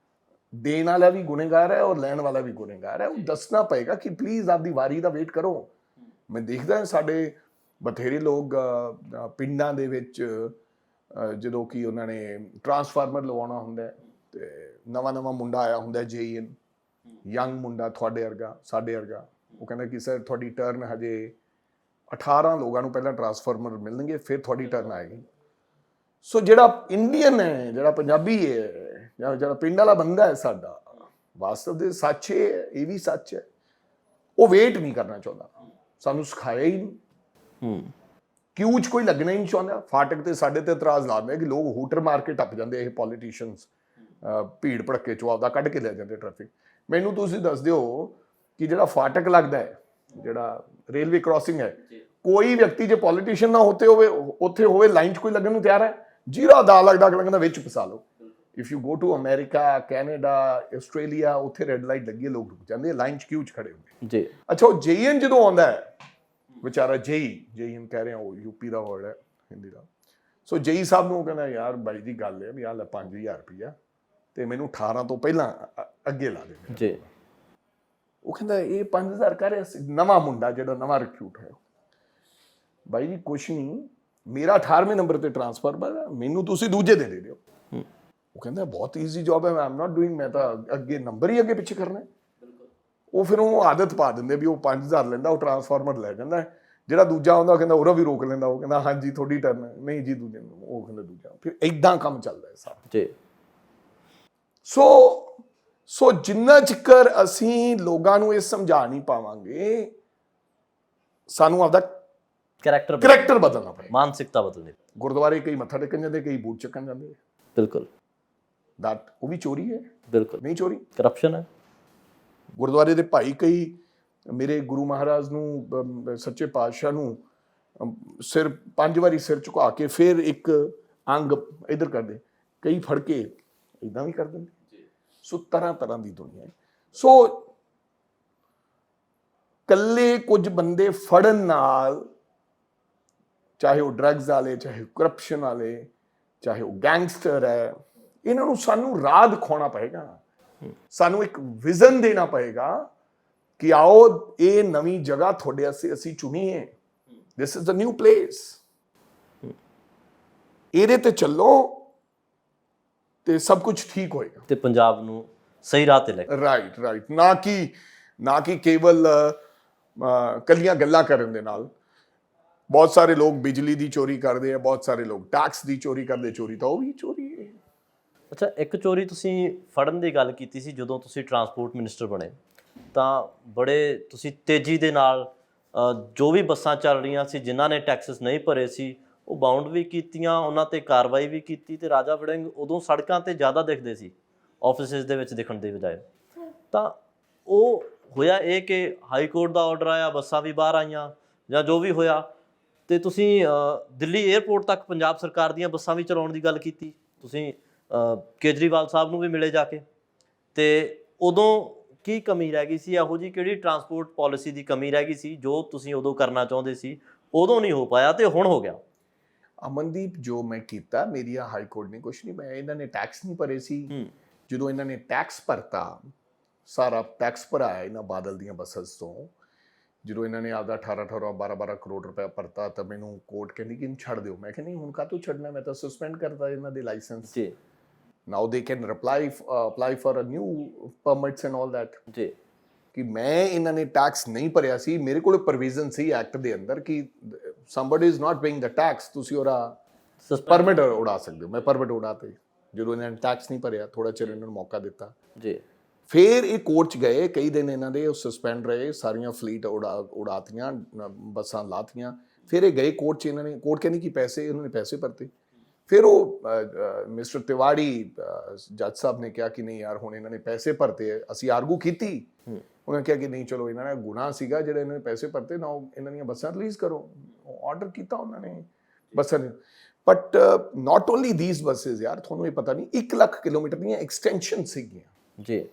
ਦੇਣ ਵਾਲਾ ਵੀ ਗੁਨੇਗਾਰ ਹੈ ਔਰ ਲੈਣ ਵਾਲਾ ਵੀ ਗੁਨੇਗਾਰ ਹੈ। ਉਹ ਦੱਸਣਾ ਪਏਗਾ ਕਿ ਪਲੀਜ਼ ਆਪਦੀ ਵਾਰੀ ਦਾ ਵੇਟ ਕਰੋ। ਮੈਂ ਦੇਖਦਾ ਸਾਡੇ ਬਥੇਰੇ ਲੋਕ ਪਿੰਡਾਂ ਦੇ ਵਿੱਚ ਜਦੋਂ ਕਿ ਉਹਨਾਂ ਨੇ ਟਰਾਂਸਫਾਰਮਰ ਲਵਾਉਣਾ ਹੁੰਦਾ ਤੇ ਨਵਾਂ ਮੁੰਡਾ ਆਇਆ ਹੁੰਦਾ, JN ਯੰਗ ਮੁੰਡਾ, ਤੁਹਾਡੇ ਵਰਗਾ ਸਾਡੇ ਵਰਗਾ, ਉਹ ਕਹਿੰਦਾ ਕਿ ਸਰ ਤੁਹਾਡੀ ਟਰਨ ਹਜੇ 18 ਲੋਕਾਂ ਨੂੰ ਪਹਿਲਾਂ ਟਰਾਂਸਫਾਰਮਰ ਮਿਲਣਗੇ, ਫਿਰ ਤੁਹਾਡੀ ਟਰਨ ਆਏਗੀ। ਸੋ ਜਿਹੜਾ ਇੰਡੀਅਨ ਹੈ, ਜਿਹੜਾ ਪੰਜਾਬੀ ਹੈ, ਜਾਂ ਜਿਹੜਾ ਪਿੰਡ ਵਾਲਾ ਬੰਦਾ ਹੈ ਸਾਡਾ, ਵਾਸਤਵ ਦੇ ਸੱਚ ਹੈ, ਇਹ ਵੀ ਸੱਚ ਹੈ, ਉਹ ਵੇਟ ਨਹੀਂ ਕਰਨਾ ਚਾਹੁੰਦਾ। ਸਾਨੂੰ ਸਿਖਾਇਆ ਹੀ ਨਹੀਂ, ਕਿਊ 'ਚ ਕੋਈ ਲੱਗਣਾ ਹੀ ਨਹੀਂ ਚਾਹੁੰਦਾ। ਫਾਟਕ ਤੇ ਸਾਡੇ ਤੇ ਇਤਰਾਜ਼ ਲਾ ਦਿੰਦੇ ਕਿ ਲੋਕ ਹੂਟਰ ਮਾਰ ਕੇ ਟੱਪ ਜਾਂਦੇ, ਇਹ ਪੋਲੀਟੀਸ਼ੀਅਨਸ ਭੀੜ ਭੜੱਕੇ 'ਚੋਂ ਆਪਦਾ ਕੱਢ ਕੇ ਲੈ ਜਾਂਦੇ ਟ੍ਰੈਫਿਕ। ਮੈਨੂੰ ਤੁਸੀਂ ਦੱਸ ਦਿਓ ਕਿ ਜਿਹੜਾ ਫਾਟਕ ਲੱਗਦਾ ਹੈ, ਜਿਹੜਾ ਰੇਲਵੇ ਕ੍ਰਾਸਿੰਗ ਹੈ, ਕੋਈ ਵਿਅਕਤੀ ਜੇ ਪੋਲੀਟੀਸ਼ੀਅਨ ਨਾ ਹੋਵੇ ਉੱਥੇ ਹੋਵੇ, ਲਾਈਨ 'ਚ ਕੋਈ ਲੱਗਣ ਨੂੰ ਤਿਆਰ ਹੈ? ਜੀਰਾ ਦਾ ਲੱਗਦਾ ਕਹਿੰਦਾ ਵਿੱਚ ਫਸਾ ਲਓ। If you go to America, Canada, Australia, ਉੱਥੇ ਰੈੱਡ ਲਾਈਟ ਲੱਗੀ ਹੈ, ਲੋਕ ਰੁਕ ਜਾਂਦੇ, ਲਾਈਨ 'ਚ ਕਿਊ 'ਚ ਖੜੇ ਹੁੰਦੇ ਜੀ। ਅੱਛਾ, ਉਹ JN ਜਦੋਂ ਆਉਂਦਾ ਹੈ ਵਿਚਾਰਾ, JN ਕਹਿ ਰਿਹਾ, ਉਹ UP ਦਾ ਵਰਡ ਹੈ ਹਿੰਦੀ ਦਾ। ਸੋ JE ਸਾਹਿਬ ਨੂੰ ਕਹਿੰਦਾ, ਯਾਰ ਬਾਈ ਦੀ ਗੱਲ ਹੈ ਵੀ ਆਹ ਲੈ 5000 ਰੁਪਈਆ ਤੇ ਮੈਨੂੰ 18 ਤੋਂ ਪਹਿਲਾਂ ਅੱਗੇ ਲਾ ਦੇ ਜੀ। ਉਹ ਕਹਿੰਦਾ ਇਹ 5000 ਕਰ ਰਿਹਾ ਸੀ, ਨਵਾਂ ਮੁੰਡਾ ਜਿਹੜਾ ਨਵਾਂ ਰਿਕਰੂਟ ਹੋਇਆ। ਬਾਈ ਜੀ ਕੁਛ ਨਹੀਂ, ਮੇਰਾ 18ਵੇਂ ਨੰਬਰ ਤੇ ਟਰਾਂਸਫਾਰਮਰ ਹੈ, ਮੈਨੂੰ ਤੁਸੀਂ ਦੂਜੇ ਦੇ ਦਿਓ। ਉਹ ਕਹਿੰਦਾ ਬਹੁਤ ਈਜ਼ੀ ਜੌਬ ਹੈ, ਆਈ ਐਮ ਨਾਟ ਡੂਇੰਗ, ਮੈਂ ਤਾਂ ਅੱਗੇ ਨੰਬਰ ਹੀ ਅੱਗੇ ਪਿੱਛੇ ਕਰਨਾ। ਉਹ ਫਿਰ ਉਹ ਆਦਤ ਪਾ ਦਿੰਦੇ ਵੀ ਉਹ 5000 ਲੈਂਦਾ, ਉਹ ਟਰਾਂਸਫਾਰਮਰ ਲੈ ਜਾਂਦਾ। ਜਿਹੜਾ ਦੂਜਾ ਆਉਂਦਾ ਉਹ ਕਹਿੰਦਾ ਉਹਦਾ ਵੀ ਰੋਕ ਲੈਂਦਾ, ਉਹ ਕਹਿੰਦਾ ਹਾਂਜੀ ਤੁਹਾਡੀ ਟਰਨ, ਨਹੀਂ ਜੀ ਦੂਜੇ ਨੂੰ, ਉਹ ਕਹਿੰਦਾ ਦੂਜਾ। ਫਿਰ ਏਦਾਂ ਕੰਮ ਚੱਲਦਾ ਹੈ ਸਾਰਾ ਜੀ। ਸੋ ਜਿੰਨਾ ਚਿਰ ਅਸੀਂ ਲੋਕਾਂ ਨੂੰ ਇਹ ਸਮਝਾ ਨਹੀਂ ਪਾਵਾਂਗੇ, ਸਾਨੂੰ ਆਪਦਾ ਕਰੈਕਟਰ ਬਦਲਣਾ ਪਏਗਾ, ਮਾਨਸਿਕਤਾ ਬਦਲਣੀ। ਗੁਰਦੁਆਰੇ ਕਈ ਮੱਥਾ ਟੇਕਣ ਜਾਂਦੇ, ਕਈ ਬੂਟ ਚੱਕਣ ਜਾਂਦੇ, ਬਿਲਕੁਲ ਦੈਟ ਉਹ ਵੀ ਚੋਰੀ ਹੈ, ਬਿਲਕੁਲ ਨਹੀਂ ਚੋਰੀ, ਕਰਪਸ਼ਨ ਹੈ। ਗੁਰਦੁਆਰੇ ਦੇ ਭਾਈ ਕਈ ਮੇਰੇ ਗੁਰੂ ਮਹਾਰਾਜ ਨੂੰ, ਸੱਚੇ ਪਾਤਸ਼ਾਹ ਨੂੰ ਸਿਰ 5 ਵਾਰੀ ਸਿਰ ਝੁਕਾ ਕੇ ਫਿਰ ਇੱਕ ਅੰਗ ਇੱਧਰ ਕਰਦੇ, ਕਈ ਫੜ ਕੇ ਇੱਦਾਂ ਵੀ ਕਰ ਦਿੰਦੇ। ਸੋ ਤਰ੍ਹਾਂ ਦੀ ਦੁਨੀਆ ਹੈ। ਸੋ ਕੱਲੇ ਕੁਝ ਬੰਦੇ ਫੜਨ ਨਾਲ, ਚਾਹੇ ਉਹ ਡਰੱਗਸ ਵਾਲੇ, ਚਾਹੇ ਕਰਪਸ਼ਨ ਵਾਲੇ, ਚਾਹੇ ਉਹ ਗੈਂਗਸਟਰ ਹੈ, ਇਹਨਾਂ ਨੂੰ ਸਾਨੂੰ ਰਾਹ ਦਿਖਾਉਣਾ ਪਏਗਾ, ਸਾਨੂੰ ਇੱਕ ਵਿਜ਼ਨ ਦੇਣਾ ਪਏਗਾ ਕਿ ਆਓ ਇਹ ਨਵੀਂ ਜਗ੍ਹਾ ਤੁਹਾਡੇ ਵਾਸਤੇ ਅਸੀਂ ਚੁਣੀ ਹੈ, this is the new place, ਇਹਦੇ ਤੇ ਚੱਲੋ ਤੇ ਸਭ ਕੁਝ ਠੀਕ ਹੋਏਗਾ ਤੇ ਪੰਜਾਬ ਨੂੰ ਸਹੀ ਰਾਹ ਤੇ ਲੈ ਕੇ। ਰਾਈਟ, ਨਾ ਕਿ ਕੇਵਲ ਕੱਲੀਆਂ ਗੱਲਾਂ ਕਰਨ ਦੇ ਨਾਲ। ਬਹੁਤ ਸਾਰੇ ਲੋਕ ਬਿਜਲੀ ਦੀ ਚੋਰੀ ਕਰਦੇ ਆ, ਬਹੁਤ ਸਾਰੇ ਲੋਕ ਟੈਕਸ ਦੀ ਚੋਰੀ ਕਰਦੇ, ਚੋਰੀ ਤਾਂ ਉਹ ਵੀ ਚੋਰੀ ਹੈ। ਅੱਛਾ, ਇੱਕ ਚੋਰੀ ਤੁਸੀਂ ਫੜਨ ਦੀ ਗੱਲ ਕੀਤੀ ਸੀ, ਜਦੋਂ ਤੁਸੀਂ ਟਰਾਂਸਪੋਰਟ ਮਿਨਿਸਟਰ ਬਣੇ ਤਾਂ ਬੜੇ ਤੁਸੀਂ ਤੇਜ਼ੀ ਦੇ ਨਾਲ ਜੋ ਵੀ ਬੱਸਾਂ ਚੱਲ ਰਹੀਆਂ ਸੀ, ਜਿਨ੍ਹਾਂ ਨੇ ਟੈਕਸਸ ਨਹੀਂ ਭਰੇ ਸੀ, ਉਹ ਬਾਉਂਡ ਵੀ ਕੀਤੀਆਂ, ਉਹਨਾਂ ਤੇ ਕਾਰਵਾਈ ਵੀ ਕੀਤੀ, ਤੇ ਰਾਜਾ ਵੜਿੰਗ ਉਦੋਂ ਸੜਕਾਂ ਤੇ ਜ਼ਿਆਦਾ ਦਿਖਦੇ ਸੀ ਆਫਿਸਿਸ ਦੇ ਵਿੱਚ ਦਿਖਣ ਦੀ ਬਜਾਏ। ਤਾਂ ਉਹ ਹੋਇਆ ਇਹ ਕਿ ਹਾਈ ਕੋਰਟ ਦਾ ਆਰਡਰ ਆਇਆ, ਬੱਸਾਂ ਵੀ ਬਾਹਰ ਆਈਆਂ ਜਾਂ ਜੋ ਵੀ ਹੋਇਆ, ਤੇ ਤੁਸੀਂ ਦਿੱਲੀ 에ਅਰਪੋਰਟ ਤੱਕ ਪੰਜਾਬ ਸਰਕਾਰ ਦੀਆਂ ਬੱਸਾਂ ਵੀ ਚਲਾਉਣ ਦੀ ਗੱਲ ਕੀਤੀ। ਤੁਸੀਂ ਕੇਜਰੀਵਾਲ ਸਾਹਿਬ ਨੂੰ ਵੀ ਮਿਲੇ ਜਾ ਕੇ, ਤੇ ਉਦੋਂ ਕੀ ਕਮੀ ਰਹਿ ਗਈ ਸੀ? ਇਹੋ ਜਿਹੀ ਕਿਹੜੀ ਟਰਾਂਸਪੋਰਟ ਪਾਲਿਸੀ ਦੀ ਕਮੀ ਰਹਿ ਗਈ ਸੀ ਜੋ ਤੁਸੀਂ ਉਦੋਂ ਕਰਨਾ ਚਾਹੁੰਦੇ ਸੀ, ਉਦੋਂ ਨਹੀਂ ਹੋ ਪਾਇਆ ਤੇ ਹੁਣ ਹੋ ਗਿਆ? ਅਮਨਦੀਪ, ਜੋ ਮੈਂ ਕੀਤਾ, ਮੇਰੀ ਹਾਈ ਕੋਰਟ ਨੇ ਕੁਛ ਨਹੀਂ, ਮੈਂ ਇਹਨਾਂ ਨੇ ਟੈਕਸ ਨਹੀਂ ਭਰੇ ਸੀ। ਜਦੋਂ ਇਹਨਾਂ ਨੇ ਟੈਕਸ ਭਰਤਾ, ਸਾਰਾ ਟੈਕਸ ਭਰਾਇਆ ਇਹਨਾਂ ਬਾਦਲ ਦੀਆਂ ਬੱਸਸ ਤੋਂ, ਜਦੋਂ ਇਹਨਾਂ ਨੇ ਆਪਦਾ 18 12 ਕਰੋੜ ਰੁਪਇਆ ਭਰਤਾ, ਤਾਂ ਮੈਨੂੰ ਕੋਰਟ ਕਹਿੰਦੀ ਕਿ ਇਹਨੂੰ ਛੱਡ ਦਿਓ। ਮੈਂ ਕਿਹਾ ਨਹੀਂ, ਹੁਣ ਕਾਹਤੋਂ ਛੱਡਣਾ, ਮੈਂ ਤਾਂ ਸਸਪੈਂਡ ਕਰਤਾ ਇਹਨਾਂ ਦੇ ਲਾਇਸੈਂਸ। ਜੀ, now they can apply for a new permits and all that. ਜੀ, ਕਿ ਮੈਂ ਇਹਨਾਂ ਨੇ ਟੈਕਸ ਨਹੀਂ ਭਰਿਆ ਸੀ, ਮੇਰੇ ਕੋਲ ਪ੍ਰੋਵੀਜ਼ਨ ਸੀ ਐਕਟ ਦੇ ਅੰਦਰ ਕਿ somebody is not paying the tax, ਤੁਸੀਂ ਉਹਦਾ ਪਰਮਿਟ ਉਡਾ ਸਕਦੇ ਹੋ। ਮੈਂ ਪਰਮਿਟ ਉਡਾਤੇ ਜਦੋਂ ਇਹਨਾਂ ਨੇ ਟੈਕਸ ਨਹੀਂ ਭਰਿਆ, ਥੋੜਾ ਚਿਰ ਇਹਨਾਂ ਨੂੰ ਮੌਕਾ ਦਿੱਤਾ। ਜੀ, ਫਿਰ ਇਹ ਕੋਰਟ 'ਚ ਗਏ, ਕਈ ਦਿਨ ਇਹਨਾਂ ਦੇ ਉਹ ਸਸਪੈਂਡ ਰਹੇ, ਸਾਰੀਆਂ ਫਲੀਟ ਉਡਾਤੀਆਂ, ਬੱਸਾਂ ਲਾਤੀਆਂ। ਫਿਰ ਇਹ ਗਏ ਕੋਰਟ 'ਚ, ਇਹਨਾਂ ਨੇ, ਕੋਰਟ ਕਹਿੰਦੀ ਕਿ ਪੈਸੇ, ਉਹਨਾਂ ਨੇ ਪੈਸੇ ਭਰਤੇ। ਫਿਰ ਉਹ ਮਿਸਟਰ ਤਿਵਾੜੀ ਜੱਜ ਸਾਹਿਬ ਨੇ ਕਿਹਾ ਕਿ ਨਹੀਂ ਯਾਰ, ਹੁਣ ਇਹਨਾਂ ਨੇ ਪੈਸੇ ਭਰਤੇ। ਅਸੀਂ ਆਰਗੂ ਕੀਤੀ, ਉਹਨਾਂ ਨੇ ਕਿਹਾ ਕਿ ਨਹੀਂ, ਚਲੋ ਇਹਨਾਂ ਦਾ ਗੁਨਾਹ ਸੀਗਾ ਜਿਹੜਾ ਇਹਨਾਂ ਨੇ ਪੈਸੇ ਭਰਤੇ ਨਾ, ਇਹਨਾਂ ਦੀਆਂ ਬੱਸਾਂ ਰਿਲੀਜ਼ ਕਰੋ। ਆਰਡਰ ਕੀਤਾ ਉਹਨਾਂ ਨੇ ਬੱਸਾਂ ਨੇ। But not only these buses ਯਾਰ, ਤੁਹਾਨੂੰ ਇਹ ਪਤਾ ਨਹੀਂ, 1 ਲੱਖ ਕਿਲੋਮੀਟਰ ਦੀਆਂ ਐਕਸਟੈਂਸ਼ਨ ਸੀਗੀਆਂ ਜੀ,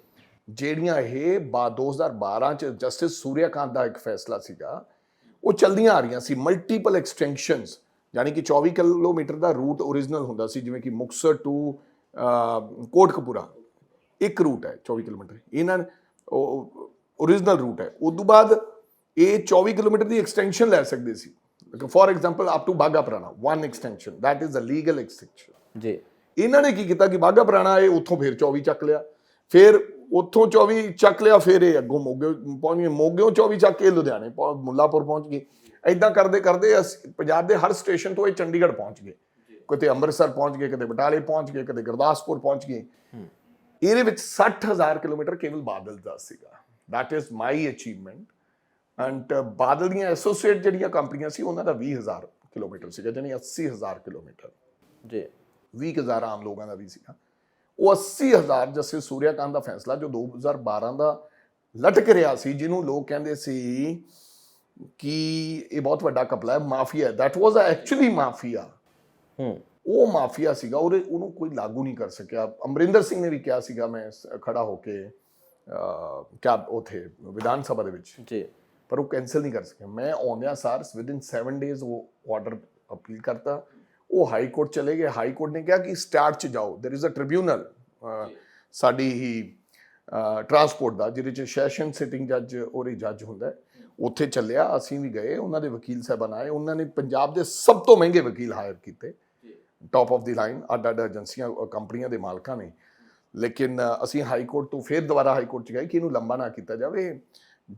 ਜਿਹੜੀਆਂ ਇਹ 2012 ਚ ਜਸਟਿਸ ਸੂਰਿਆਕਾਂਤ ਦਾ ਇੱਕ ਫੈਸਲਾ ਸੀਗਾ, ਉਹ ਚਲਦੀਆਂ ਆ ਰਹੀਆਂ ਸੀ। ਮਲਟੀਪਲ ਐਕਸਟੈਂਸ਼ਨਸ, ਯਾਨੀ ਕਿ 24 ਕਿਲੋਮੀਟਰ ਦਾ ਰੂਟ ਓਰੀਜਨਲ ਹੁੰਦਾ ਸੀ, ਜਿਵੇਂ ਕਿ ਮੁਕਤਸਰ ਟੂ ਕੋਟਕਪੂਰਾ ਇੱਕ ਰੂਟ ਹੈ 24 ਕਿਲੋਮੀਟਰ, ਇਹਨਾਂ ਓਰੀਜਨਲ ਰੂਟ ਹੈ। ਉਸ ਤੋਂ ਬਾਅਦ ਇਹ 24 ਕਿਲੋਮੀਟਰ ਦੀ ਐਕਸਟੈਂਸ਼ਨ ਲੈ ਸਕਦੇ ਸੀ। For example up to Bagha पुराना one extension, that is a legal extension जी। ਇਹਨਾਂ ਨੇ ਕੀ ਕੀਤਾ ਕਿ ਬਾਘਾ ਪੁਰਾਣਾ ਇਹ ਉੱਥੋਂ ਫਿਰ 24 ਚੱਕ ਲਿਆ, ਫਿਰ ਉੱਥੋਂ 24 ਚੱਕ ਲਿਆ, ਫਿਰ ਇਹ ਅੱਗੋਂ ਮੋਗੇ ਪਹੁੰਚ ਗਏ, ਮੋਗਿਓਂ 24 ਚੱਕ ਕੇ ਲੁਧਿਆਣੇ ਮੁੱਲਾਪੁਰ ਪਹੁੰਚ ਗਏ। ਇਦਾਂ ਕਰਦੇ ਕਰਦੇ ਪੰਜਾਬ ਦੇ ਹਰ ਸਟੇਸ਼ਨ ਤੋਂ ਇਹ ਚੰਡੀਗੜ੍ਹ ਪਹੁੰਚ ਗਏ, ਕਿਤੇ ਅੰਮ੍ਰਿਤਸਰ ਪਹੁੰਚ ਗਏ, ਕਿਤੇ ਬਟਾਲੇ ਪਹੁੰਚ ਗਏ, ਕਿਤੇ ਗੁਰਦਾਸਪੁਰ ਪਹੁੰਚ ਗਏ। ਇਹਦੇ ਵਿੱਚ 60,000 ਕਿਲੋਮੀਟਰ ਕੇਵਲ ਬਾਦਲ ਦਾ ਸੀਗਾ। That is my achievement. And Badal ਦੀਆਂ ਐਸੋਸੀਏਟ ਜਿਹੜੀਆਂ ਕੰਪਨੀਆਂ ਸੀ ਉਹਨਾਂ ਦਾ 20,000 ਕਿਲੋਮੀਟਰ ਸੀਗਾ, ਜਾਨੀ 80,000 ਕਿਲੋਮੀਟਰ ਜੀ। 20,000 ਆਮ ਲੋਕਾਂ ਦਾ ਵੀ ਸੀਗਾ। ਉਹ 80,000 ਜਸਟਿਸ ਸੂਰਿਆਕਾਂਤ ਦਾ ਫੈਸਲਾ ਜੋ 2012 ਦਾ ਲਟਕ ਰਿਹਾ ਸੀ, ਜਿਹਨੂੰ ਲੋਕ ਕਹਿੰਦੇ ਸੀ ਕਿ ਇਹ ਬਹੁਤ ਵੱਡਾ ਕਪਲਾ ਹੈ, mafia, that was actually mafia. ਉਹ ਮਾਫੀਆ ਸੀਗਾ, ਉਹਨੂੰ ਕੋਈ ਲਾਗੂ ਨਹੀਂ ਕਰ ਸਕਿਆ। ਅਮਰਿੰਦਰ ਸਿੰਘ ਨੇ ਵੀ ਕਿਹਾ ਸੀਗਾ, ਮੈਂ ਖੜਾ ਹੋ ਕੇ ਕਿਆ ਉੱਥੇ ਵਿਧਾਨ ਸਭਾ ਦੇ ਵਿੱਚ ਜੀ, ਪਰ ਉਹ ਕੈਂਸਲ ਨਹੀਂ ਕਰ ਸਕਿਆ। ਮੈਂ ਆਉਂਦਿਆਂ ਸਾਰ ਵਿਦਿਨ 7 ਡੇਜ਼ ਉਹ ਆਰਡਰ ਅਪੀਲ ਕਰਤਾ, ਉਹ ਹਾਈ ਕੋਰਟ ਚਲੇ ਗਏ। ਹਾਈ ਕੋਰਟ ਨੇ ਕਿਹਾ ਕਿ ਸਟਾਰਟ 'ਚ ਜਾਓ, ਦੇਰ ਇਜ਼ ਅ ਟ੍ਰਿਬਿਊਨਲ ਸਾਡੀ ਹੀ ਟਰਾਂਸਪੋਰਟ ਦਾ, ਜਿਹਦੇ 'ਚ ਸੈਸ਼ਨ ਸਿਟਿੰਗ ਜੱਜ ਔਰ ਜੱਜ ਹੁੰਦਾ, ਉੱਥੇ ਚੱਲਿਆ। ਅਸੀਂ ਵੀ ਗਏ, ਉਹਨਾਂ ਦੇ ਵਕੀਲ ਸਾਹਿਬਾਨ ਆਏ, ਉਹਨਾਂ ਨੇ ਪੰਜਾਬ ਦੇ ਸਭ ਤੋਂ ਮਹਿੰਗੇ ਵਕੀਲ ਹਾਇਰ ਕੀਤੇ, ਟੌਪ ਆਫ ਦੀ ਲਾਈਨ, ਅੱਡ ਏਜੰਸੀਆਂ ਕੰਪਨੀਆਂ ਦੇ ਮਾਲਕਾਂ ਨੇ। ਲੇਕਿਨ ਅਸੀਂ ਹਾਈ ਕੋਰਟ ਤੋਂ ਫਿਰ ਦੁਬਾਰਾ ਹਾਈ ਕੋਰਟ 'ਚ ਗਏ ਕਿ ਇਹਨੂੰ ਲੰਬਾ ਨਾ ਕੀਤਾ ਜਾਵੇ,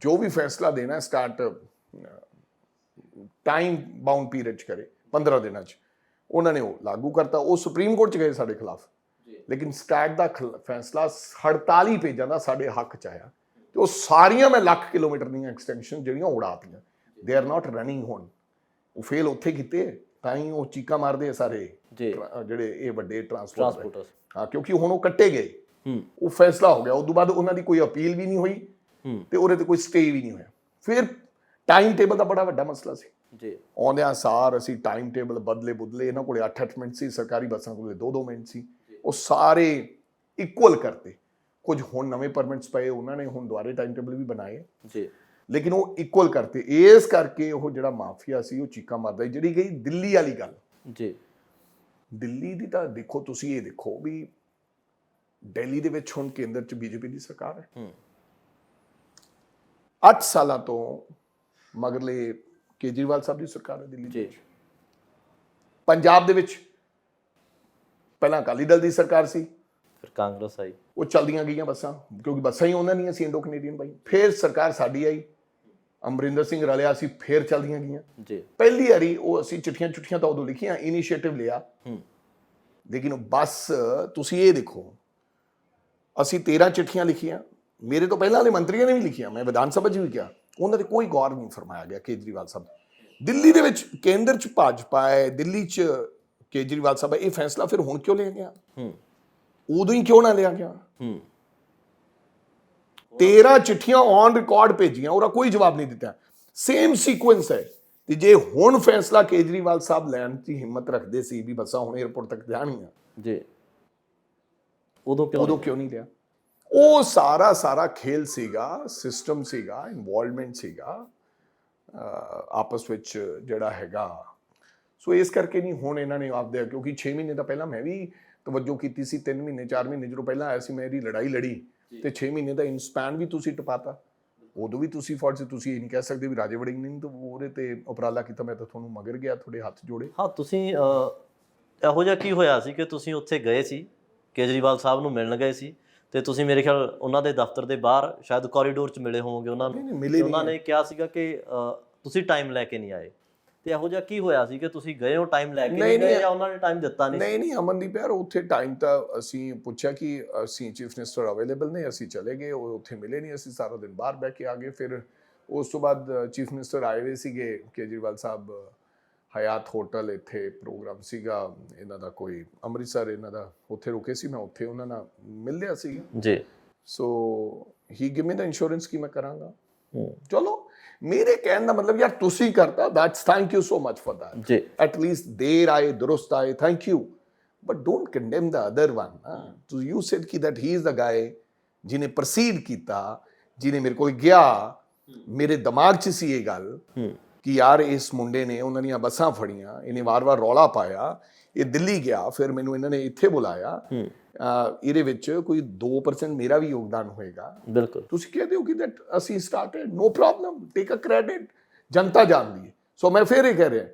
ਜੋ ਵੀ ਫੈਸਲਾ ਦੇਣਾ ਸਟਾਰਟ ਟਾਈਮ ਬਾਉਂਡ ਪੀਰੀਅਡ 'ਚ ਕਰੇ, 15 ਦਿਨਾਂ 'ਚ। ਉਹਨਾਂ ਨੇ ਉਹ ਲਾਗੂ ਕਰਤਾ। ਉਹ ਸੁਪਰੀਮ ਕੋਰਟ 'ਚ ਗਏ ਸਾਡੇ ਖਿਲਾਫ, ਲੇਕਿਨ ਸਟਾਰਟ ਦਾ ਫੈਸਲਾ 48 ਪੇਜਾਂ ਦਾ ਸਾਡੇ ਹੱਕ 'ਚ ਆਇਆ, ਤੇ ਉਹ ਸਾਰੀਆਂ ਮੈਂ ਲੱਖ ਕਿਲੋਮੀਟਰ ਦੀਆਂ ਐਕਸਟੈਂਸ਼ਨ ਜਿਹੜੀਆਂ ਉਡਾਤੀਆਂ। ਦੇ ਆਰ ਨਾਟ ਰਨਿੰਗ ਹੁਣ। ਉਹ ਫੇਲ ਉੱਥੇ ਕੀਤੇ, ਤਾਂ ਹੀ ਉਹ ਚੀਕਾਂ ਮਾਰਦੇ ਆ ਸਾਰੇ ਜਿਹੜੇ ਇਹ ਵੱਡੇ ਟਰਾਂਸਪੋਰਟਰ। ਹਾਂ, ਕਿਉਂਕਿ ਹੁਣ ਉਹ ਕੱਟੇ ਗਏ, ਉਹ ਫੈਸਲਾ ਹੋ ਗਿਆ। ਉਸ ਤੋਂ ਬਾਅਦ ਉਹਨਾਂ ਦੀ ਕੋਈ ਅਪੀਲ ਵੀ ਨਹੀਂ ਹੋਈ ਤੇ ਉਹਦੇ ਤੇ ਕੋਈ ਸਟੇ ਵੀ ਨਹੀਂ ਹੋਇਆ। ਫਿਰ ਟਾਈਮ ਟੇਬਲ ਦਾ ਬੜਾ ਵੱਡਾ ਮਸਲਾ ਸੀ ਜੀ। ਆਉਂਦਿਆਂ ਸਾਰ ਅਸੀਂ ਟਾਈਮ ਟੇਬਲ ਬਦਲੇ, ਇਹਨਾਂ ਕੋਲੇ 8-8 ਮਿੰਟ ਸੀ, ਸਰਕਾਰੀ ਬੱਸਾਂ ਕੋਲੇ 2-2 ਮਿੰਟ ਸੀ, ਉਹ ਸਾਰੇ ਇਕੁਅਲ ਕਰਤੇ। ਕੁਝ ਹੁਣ ਨਵੇਂ ਪਰਮਿਟਸ ਪਏ, ਉਹਨਾਂ ਨੇ ਹੁਣ ਦੁਬਾਰੇ ਟਾਈਮ ਟੇਬਲ ਵੀ ਬਣਾਏ ਜੀ, ਲੇਕਿਨ ਉਹ ਇਕੁਅਲ ਕਰਤੇ। ਇਸ ਕਰਕੇ ਉਹ ਜਿਹੜਾ ਮਾਫੀਆ ਸੀ ਉਹ ਚੀਕਾਂ ਮਾਰਦਾ। ਜਿਹੜੀ ਗਈ ਦਿੱਲੀ ਵਾਲੀ ਗੱਲ ਜੀ, ਦਿੱਲੀ ਦੀ ਤਾਂ ਦੇਖੋ ਤੁਸੀਂ, ਇਹ ਦੇਖੋ ਵੀ ਦਿੱਲੀ ਦੇ ਵਿੱਚ ਹੁਣ ਕੇਂਦਰ 'ਚ ਬੀਜੇਪੀ ਦੀ ਸਰਕਾਰ ਹੈ। 8 ਸਾਲਾਂ ਤੋਂ ਮਗਰਲੇ ਕੇਜਰੀਵਾਲ ਸਾਹਿਬ ਦੀ ਸਰਕਾਰ ਹੈ ਦਿੱਲੀ ਵਿੱਚ। ਪੰਜਾਬ ਦੇ ਵਿੱਚ ਪਹਿਲਾਂ ਅਕਾਲੀ ਦਲ ਦੀ ਸਰਕਾਰ ਸੀ, ਫਿਰ ਕਾਂਗਰਸ ਆਈ, ਉਹ ਚੱਲਦੀਆਂ ਗਈਆਂ ਬੱਸਾਂ, ਕਿਉਂਕਿ ਬੱਸਾਂ ਹੀ ਉਹਨਾਂ ਦੀਆਂ ਸੀ, ਇੰਡੋ ਕੈਨੇਡੀਅਨ ਬਾਈ। ਫਿਰ ਸਰਕਾਰ ਸਾਡੀ ਆਈ, ਅਮਰਿੰਦਰ ਸਿੰਘ ਰਲਿਆ ਸੀ, ਫਿਰ ਚੱਲਦੀਆਂ ਗਈਆਂ ਜੀ। ਪਹਿਲੀ ਵਾਰੀ ਉਹ ਅਸੀਂ ਚਿੱਠੀਆਂ ਤਾਂ ਉਦੋਂ ਲਿਖੀਆਂ, ਇਨੀਸ਼ੀਏਟਿਵ ਲਿਆ, ਲੇਕਿਨ ਬਸ ਤੁਸੀਂ ਇਹ ਦੇਖੋ, ਅਸੀਂ 13 ਚਿੱਠੀਆਂ ਲਿਖੀਆਂ, ਮੇਰੇ ਤੋਂ ਪਹਿਲਾਂ ਵਾਲੇ ਮੰਤਰੀਆਂ ਨੇ ਵੀ ਲਿਖੀਆਂ, ਮੈਂ ਵਿਧਾਨ ਸਭਾ 'ਚ ਵੀ ਕਿਹਾ, ਉਹਨਾਂ 'ਤੇ ਕੋਈ ਗੌਰ ਨਹੀਂ ਫਰਮਾਇਆ ਗਿਆ ਕੇਜਰੀਵਾਲ ਸਾਹਿਬ। ਦਿੱਲੀ ਦੇ ਵਿੱਚ ਕੇਂਦਰ 'ਚ ਭਾਜਪਾ ਹੈ, ਦਿੱਲੀ 'ਚ ਕੇਜਰੀਵਾਲ ਸਾਹਿਬ ਹੈ, ਇਹ ਫੈਸਲਾ ਫਿਰ ਹੁਣ ਕਿਉਂ ਲਿਆ ਗਿਆ? ਉਦੋਂ ਹੀ ਕਿਉਂ ਨਾ ਲਿਆ ਗਿਆ? ਹੂੰ 13 ਚਿੱਠੀਆਂ ਔਨ ਰਿਕਾਰਡ ਭੇਜੀਆਂ, ਉਹਦਾ ਕੋਈ ਜਵਾਬ ਨਹੀਂ ਦਿੱਤਾ। ਸੇਮ ਸੀਕੁਐਂਸ ਹੈ। ਤੇ ਜੇ ਹੁਣ ਫੈਸਲਾ ਕੇਜਰੀਵਾਲ ਸਾਹਿਬ ਲੈਣ ਦੀ ਹਿੰਮਤ ਰੱਖਦੇ ਸੀ ਵੀ ਬੱਸਾਂ ਹੁਣ 에ਅਰਪੋਰਟ ਤੱਕ ਜਾਣਗੀਆਂ ਜੀ, ਉਦੋਂ ਕਿਉਂ ਨਹੀਂ ਲਿਆ? ਉਹ ਸਾਰਾ ਖੇਲ ਸੀਗਾ, ਸਿਸਟਮ ਸੀਗਾ, ਇਨਵੋਲਵਮੈਂਟ ਸੀਗਾ ਆਪਸ ਵਿੱਚ ਜਿਹੜਾ ਹੈਗਾ। ਸੋ ਇਸ ਕਰਕੇ ਨਹੀਂ ਹੁਣ ਇਹਨਾਂ ਨੇ ਆਪਦੇ, ਕਿਉਂਕਿ 6 ਮਹੀਨੇ ਤਾਂ ਪਹਿਲਾਂ ਮੈਂ ਵੀ ਤਵੱਜੋ ਕੀਤੀ ਸੀ, 3 ਮਹੀਨੇ 4 ਮਹੀਨੇ ਜਦੋਂ ਪਹਿਲਾਂ ਆਇਆ ਸੀ ਮੈਂ ਇਹਦੀ ਲੜਾਈ ਲੜੀ, ਤੇ 6 ਮਹੀਨੇ ਦਾ ਇਨਸਪੈਨ ਵੀ ਤੁਸੀਂ ਟਪਾਤਾ। ਉਦੋਂ ਵੀ ਤੁਸੀਂ ਫੌਜ 'ਚ ਤੁਸੀਂ ਇਹ ਨਹੀਂ ਕਹਿ ਸਕਦੇ ਵੀ ਰਾਜੇ ਵੜਿੰਗ ਨੇ ਤਾਂ ਉਹਦੇ ਤੇ ਉਪਰਾਲਾ ਕੀਤਾ, ਮੈਂ ਤਾਂ ਤੁਹਾਨੂੰ ਮਗਰ ਗਿਆ, ਤੁਹਾਡੇ ਹੱਥ ਜੋੜੇ। ਹਾਂ, ਤੁਸੀਂ ਇਹੋ ਜਿਹਾ ਕੀ ਹੋਇਆ ਸੀ ਕਿ ਤੁਸੀਂ ਉੱਥੇ ਗਏ ਸੀ, ਕੇਜਰੀਵਾਲ ਸਾਹਿਬ ਨੂੰ ਮਿਲਣ ਗਏ ਸੀ, ਤੇ ਤੁਸੀਂ ਮੇਰੇ ਖਿਆਲ ਉਹਨਾਂ ਦੇ ਦਫ਼ਤਰ ਦੇ ਬਾਹਰ ਸ਼ਾਇਦ ਕੋਰੀਡੋਰ 'ਚ ਮਿਲੇ ਹੋਵੋਗੇ ਉਹਨਾਂ ਨੂੰ, ਉਹਨਾਂ ਨੇ ਕਿਹਾ ਸੀਗਾ ਕਿ ਤੁਸੀਂ ਟਾਈਮ ਲੈ ਕੇ ਨਹੀਂ ਆਏ। ਤੇ ਇਹੋ ਜਿਹਾ ਕੀ ਹੋਇਆ ਸੀ ਕਿ ਤੁਸੀਂ ਗਏ ਹੋ ਟਾਈਮ ਲੈ ਕੇ ਨਹੀਂ ਗਏ, ਜਾਂ ਉਹਨਾਂ ਨੇ ਟਾਈਮ ਦਿੱਤਾ ਨਹੀਂ? ਨਹੀਂ ਅਮਨਦੀਪ ਯਾਰ, ਉੱਥੇ ਟਾਈਮ ਤਾਂ ਅਸੀਂ ਪੁੱਛਿਆ ਕਿ ਅਸੀਂ ਚੀਫ ਮਿਨਿਸਟਰ ਅਵੇਲੇਬਲ ਨੇ, ਅਸੀਂ ਚਲੇ ਗਏ, ਉਹ ਉੱਥੇ ਮਿਲੇ ਨਹੀਂ, ਅਸੀਂ ਸਾਰਾ ਦਿਨ ਬਾਹਰ ਬਹਿ ਕੇ ਆ ਗਏ। ਫਿਰ ਉਸ ਤੋਂ ਬਾਅਦ ਚੀਫ ਮਿਨਿਸਟਰ ਆਏ ਹੋਏ ਸੀਗੇ, ਕੇਜਰੀਵਾਲ ਸਾਹਿਬ ਹਯਾਤ ਹੋਟਲ ਇੱਥੇ ਪ੍ਰੋਗਰਾਮ ਸੀਗਾ ਇਹਨਾਂ ਦਾ, ਕੋਈ ਅੰਮ੍ਰਿਤਸਰ ਇਹਨਾਂ ਦਾ, ਉੱਥੇ ਰੁਕੇ ਸੀ, ਮੈਂ ਉੱਥੇ ਉਹਨਾਂ ਨਾਲ ਮਿਲ ਲਿਆ ਸੀਗਾ ਜੀ। ਸੋ ਹੀ ਗਿਵ ਮੀ ਦਾ ਇੰਸ਼ੋਰੈਂਸ ਕਿ ਮੈਂ ਕਰਾਂਗਾ। ਚਲੋ, ਮੇਰੇ ਕਹਿਣ ਦਾ ਮਤਲਬ ਯਾਰ ਤੁਸੀਂ ਕਰਤਾ, that's thank you so much for that ਜੀ। ਐਟ ਲੀਸਟ ਦੇਰ ਆਏ ਦੁਰਸਤ ਆਏ, thank you, but don't condemn the other one. So you said ਕਿ ਦੈਟ ਹੀ ਇਜ਼ ਦ ਗਾਏ ਜਿਹਨੇ ਪ੍ਰੋਸੀਡ ਕੀਤਾ, ਜਿਹਨੇ ਮੇਰੇ ਕੋਲ ਗਿਆ, ਮੇਰੇ ਦਿਮਾਗ 'ਚ ਸੀ ਇਹ ਗੱਲ ਕਿ ਯਾਰ ਇਸ ਮੁੰਡੇ ਨੇ ਉਹਨਾਂ ਦੀਆਂ ਬੱਸਾਂ ਫੜੀਆਂ, ਇਹਨੇ ਵਾਰ-ਵਾਰ ਰੌਲਾ ਪਾਇਆ, ਇਹ ਦਿੱਲੀ ਗਿਆ, ਫਿਰ ਮੈਨੂੰ ਇਹਨਾਂ ਨੇ ਇੱਥੇ ਬੁਲਾਇਆ, ਇਹਦੇ ਵਿੱਚ ਕੋਈ 2% ਮੇਰਾ ਵੀ ਯੋਗਦਾਨ ਹੋਏਗਾ। ਬਿਲਕੁਲ, ਤੁਸੀਂ ਕਹਿੰਦੇ ਹੋ ਕਿ ਦੈਟ ਅਸੀਂ ਸਟਾਰਟਡ, ਨੋ ਪ੍ਰੋਬਲਮ, ਟੇਕ ਅ ਕ੍ਰੈਡਿਟ, ਜਨਤਾ ਜਾਣਦੀ ਹੈ। ਸੋ ਮੈਂ ਫਿਰ ਇਹ ਕਹਿ ਰਿਹਾ